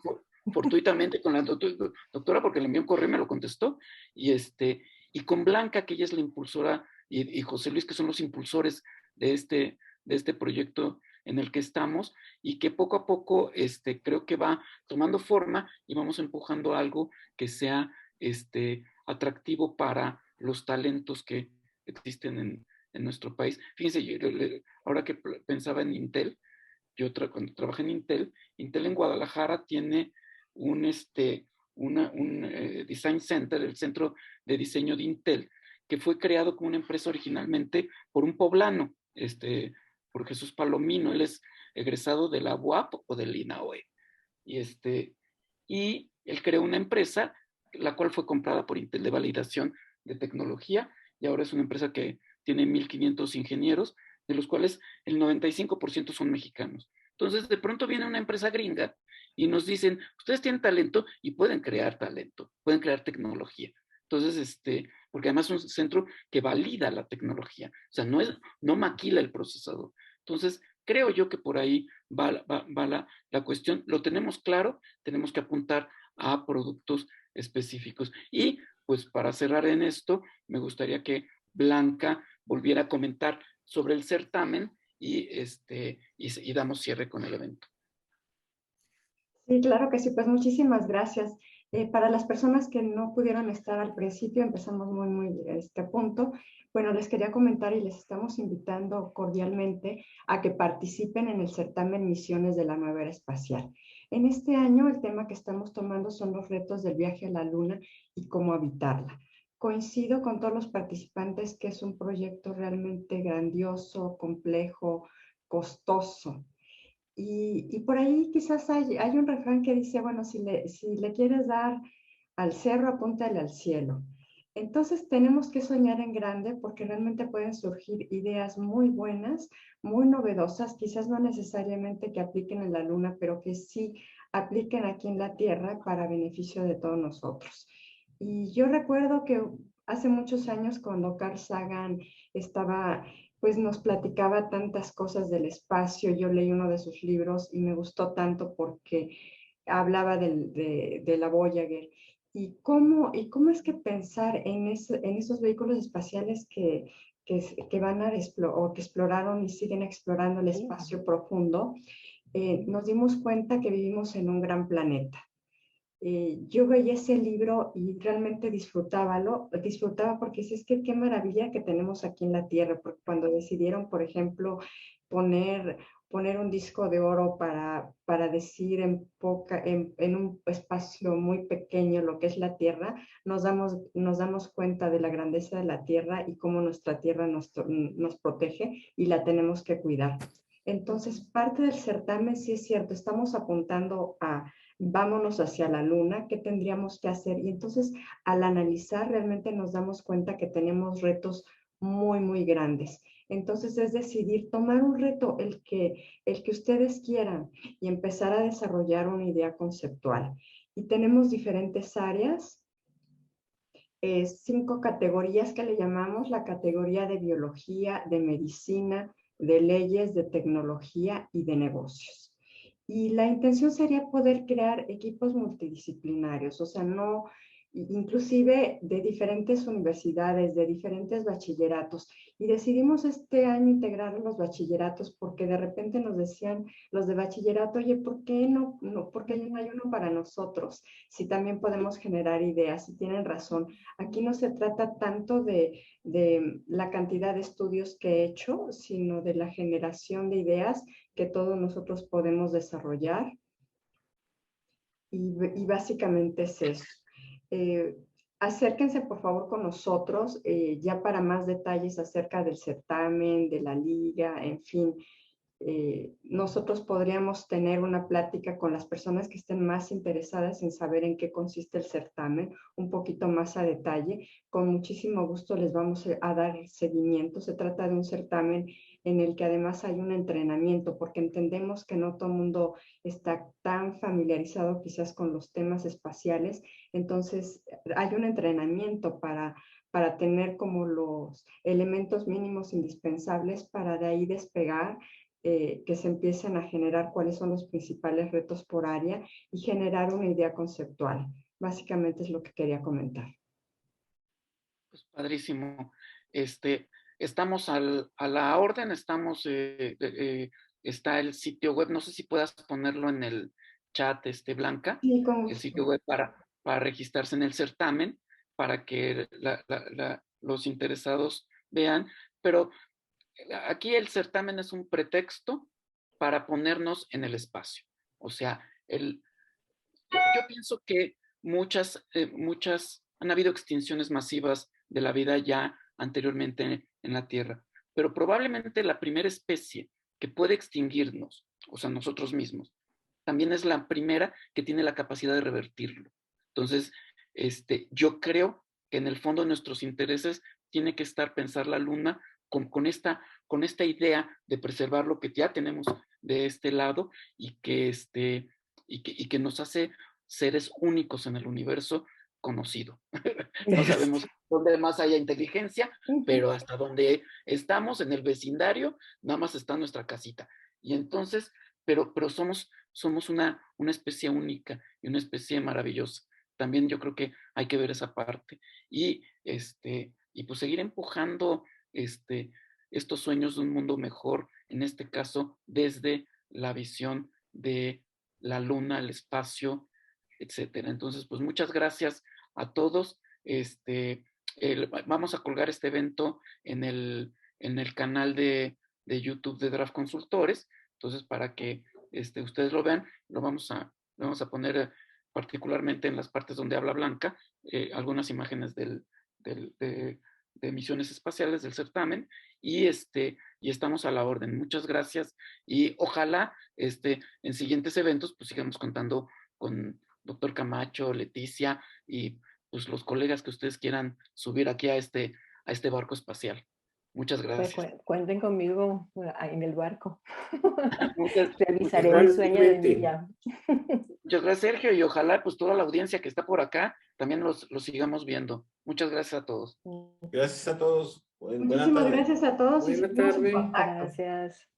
fortuitamente, con la doctora, porque le envió un correo y me lo contestó, y con Blanca, que ella es la impulsora, y José Luis, que son los impulsores de este proyecto en el que estamos, y que poco a poco creo que va tomando forma y vamos empujando algo que sea atractivo para los talentos que existen en nuestro país. Fíjense, ahora que pensaba en Intel, cuando trabajé en Intel en Guadalajara tiene un Design Center, el centro de diseño de Intel, que fue creado como una empresa originalmente por un poblano, por Jesús Palomino. Él es egresado de la UAP o del INAOE. Y él creó una empresa, la cual fue comprada por Intel de validación de tecnología, y ahora es una empresa que tiene 1,500 ingenieros, de los cuales el 95% son mexicanos. Entonces, de pronto viene una empresa gringa y nos dicen, ustedes tienen talento y pueden crear talento, pueden crear tecnología. Entonces, porque además es un centro que valida la tecnología, o sea, no maquila el procesador. Entonces, creo yo que por ahí va la cuestión. Lo tenemos claro, tenemos que apuntar a productos específicos. Y pues para cerrar en esto, me gustaría que Blanca volviera a comentar sobre el certamen y damos cierre con el evento. Sí, claro que sí, pues muchísimas gracias. Para las personas que no pudieron estar al principio, empezamos muy este punto. Bueno, les quería comentar y les estamos invitando cordialmente a que participen en el certamen Misiones de la Nueva Era Espacial. En este año el tema que estamos tomando son los retos del viaje a la Luna y cómo habitarla. Coincido con todos los participantes que es un proyecto realmente grandioso, complejo, costoso. Y por ahí quizás hay un refrán que dice, bueno, si le quieres dar al cerro, apúntale al cielo. Entonces tenemos que soñar en grande porque realmente pueden surgir ideas muy buenas, muy novedosas, quizás no necesariamente que apliquen en la Luna, pero que sí apliquen aquí en la Tierra para beneficio de todos nosotros. Y yo recuerdo que hace muchos años cuando Carl Sagan pues nos platicaba tantas cosas del espacio. Yo leí uno de sus libros y me gustó tanto porque hablaba de la Voyager. ¿Y cómo es que pensar en esos vehículos espaciales que van o que exploraron y siguen explorando el espacio profundo? Nos dimos cuenta que vivimos en un gran planeta. Yo veía ese libro y realmente disfrutaba porque es que qué maravilla que tenemos aquí en la Tierra, porque cuando decidieron, por ejemplo, poner un disco de oro para decir en un espacio muy pequeño lo que es la Tierra, nos damos cuenta de la grandeza de la Tierra y cómo nuestra Tierra nos protege y la tenemos que cuidar. Entonces, parte del certamen sí es cierto, estamos apuntando a vámonos hacia la Luna, ¿qué tendríamos que hacer? Y entonces, al analizar, realmente nos damos cuenta que tenemos retos muy grandes. Entonces es decidir tomar un reto, el que ustedes quieran, y empezar a desarrollar una idea conceptual. Y tenemos diferentes áreas, 5 categorías que le llamamos: la categoría de biología, de medicina, de leyes, de tecnología y de negocios. Y la intención sería poder crear equipos multidisciplinarios, o sea, no, inclusive de diferentes universidades, de diferentes bachilleratos. Y decidimos este año integrar los bachilleratos porque de repente nos decían los de bachillerato: oye, ¿por qué no, por qué no hay uno para nosotros? Si también podemos generar ideas. Y tienen razón, aquí no se trata tanto de la cantidad de estudios que he hecho, sino de la generación de ideas que todos nosotros podemos desarrollar. Y básicamente es eso. Acérquense por favor con nosotros ya para más detalles acerca del certamen, de la liga, en fin. Nosotros podríamos tener una plática con las personas que estén más interesadas en saber en qué consiste el certamen, un poquito más a detalle. Con muchísimo gusto les vamos a dar seguimiento. Se trata de un certamen en el que además hay un entrenamiento, porque entendemos que no todo el mundo está tan familiarizado quizás con los temas espaciales. Entonces hay un entrenamiento para tener como los elementos mínimos indispensables para de ahí despegar, que se empiecen a generar cuáles son los principales retos por área y generar una idea conceptual. Básicamente es lo que quería comentar. Pues padrísimo. Estamos a la orden, está el sitio web, no sé si puedas ponerlo en el chat, Blanca, Sí, con el sitio web para registrarse en el certamen, para que los interesados vean, pero aquí el certamen es un pretexto para ponernos en el espacio. O sea, yo pienso que muchas han habido extinciones masivas de la vida ya anteriormente en la Tierra, pero probablemente la primera especie que puede extinguirnos, o sea, nosotros mismos, también es la primera que tiene la capacidad de revertirlo. Entonces, yo creo que en el fondo nuestros intereses tiene que estar pensar la Luna con esta idea de preservar lo que ya tenemos de este lado y que nos hace seres únicos en el universo conocido. No sabemos dónde más haya inteligencia, pero hasta donde estamos, en el vecindario, nada más está nuestra casita. Y entonces, pero somos una especie única y una especie maravillosa. También yo creo que hay que ver esa parte. Y pues seguir empujando estos sueños de un mundo mejor, en este caso, desde la visión de la Luna, el espacio, etcétera. Entonces, pues muchas gracias a todos. Vamos a colgar este evento en el canal de YouTube de Draft Consultores. Entonces, para que ustedes lo vean, lo vamos a poner particularmente en las partes donde habla Blanca, algunas imágenes de misiones espaciales del certamen, y estamos a la orden. Muchas gracias, y ojalá en siguientes eventos pues sigamos contando con doctor Camacho, Leticia y pues los colegas que ustedes quieran subir aquí a este barco espacial. Muchas gracias. Pues cuenten conmigo en el barco. Muchas Realizaré el sueño de mi vida. Muchas gracias, Sergio, y ojalá pues toda la audiencia que está por acá también los sigamos viendo. Muchas gracias a todos. Gracias a todos. Muchísimas gracias a todos. Buenas tardes. Gracias.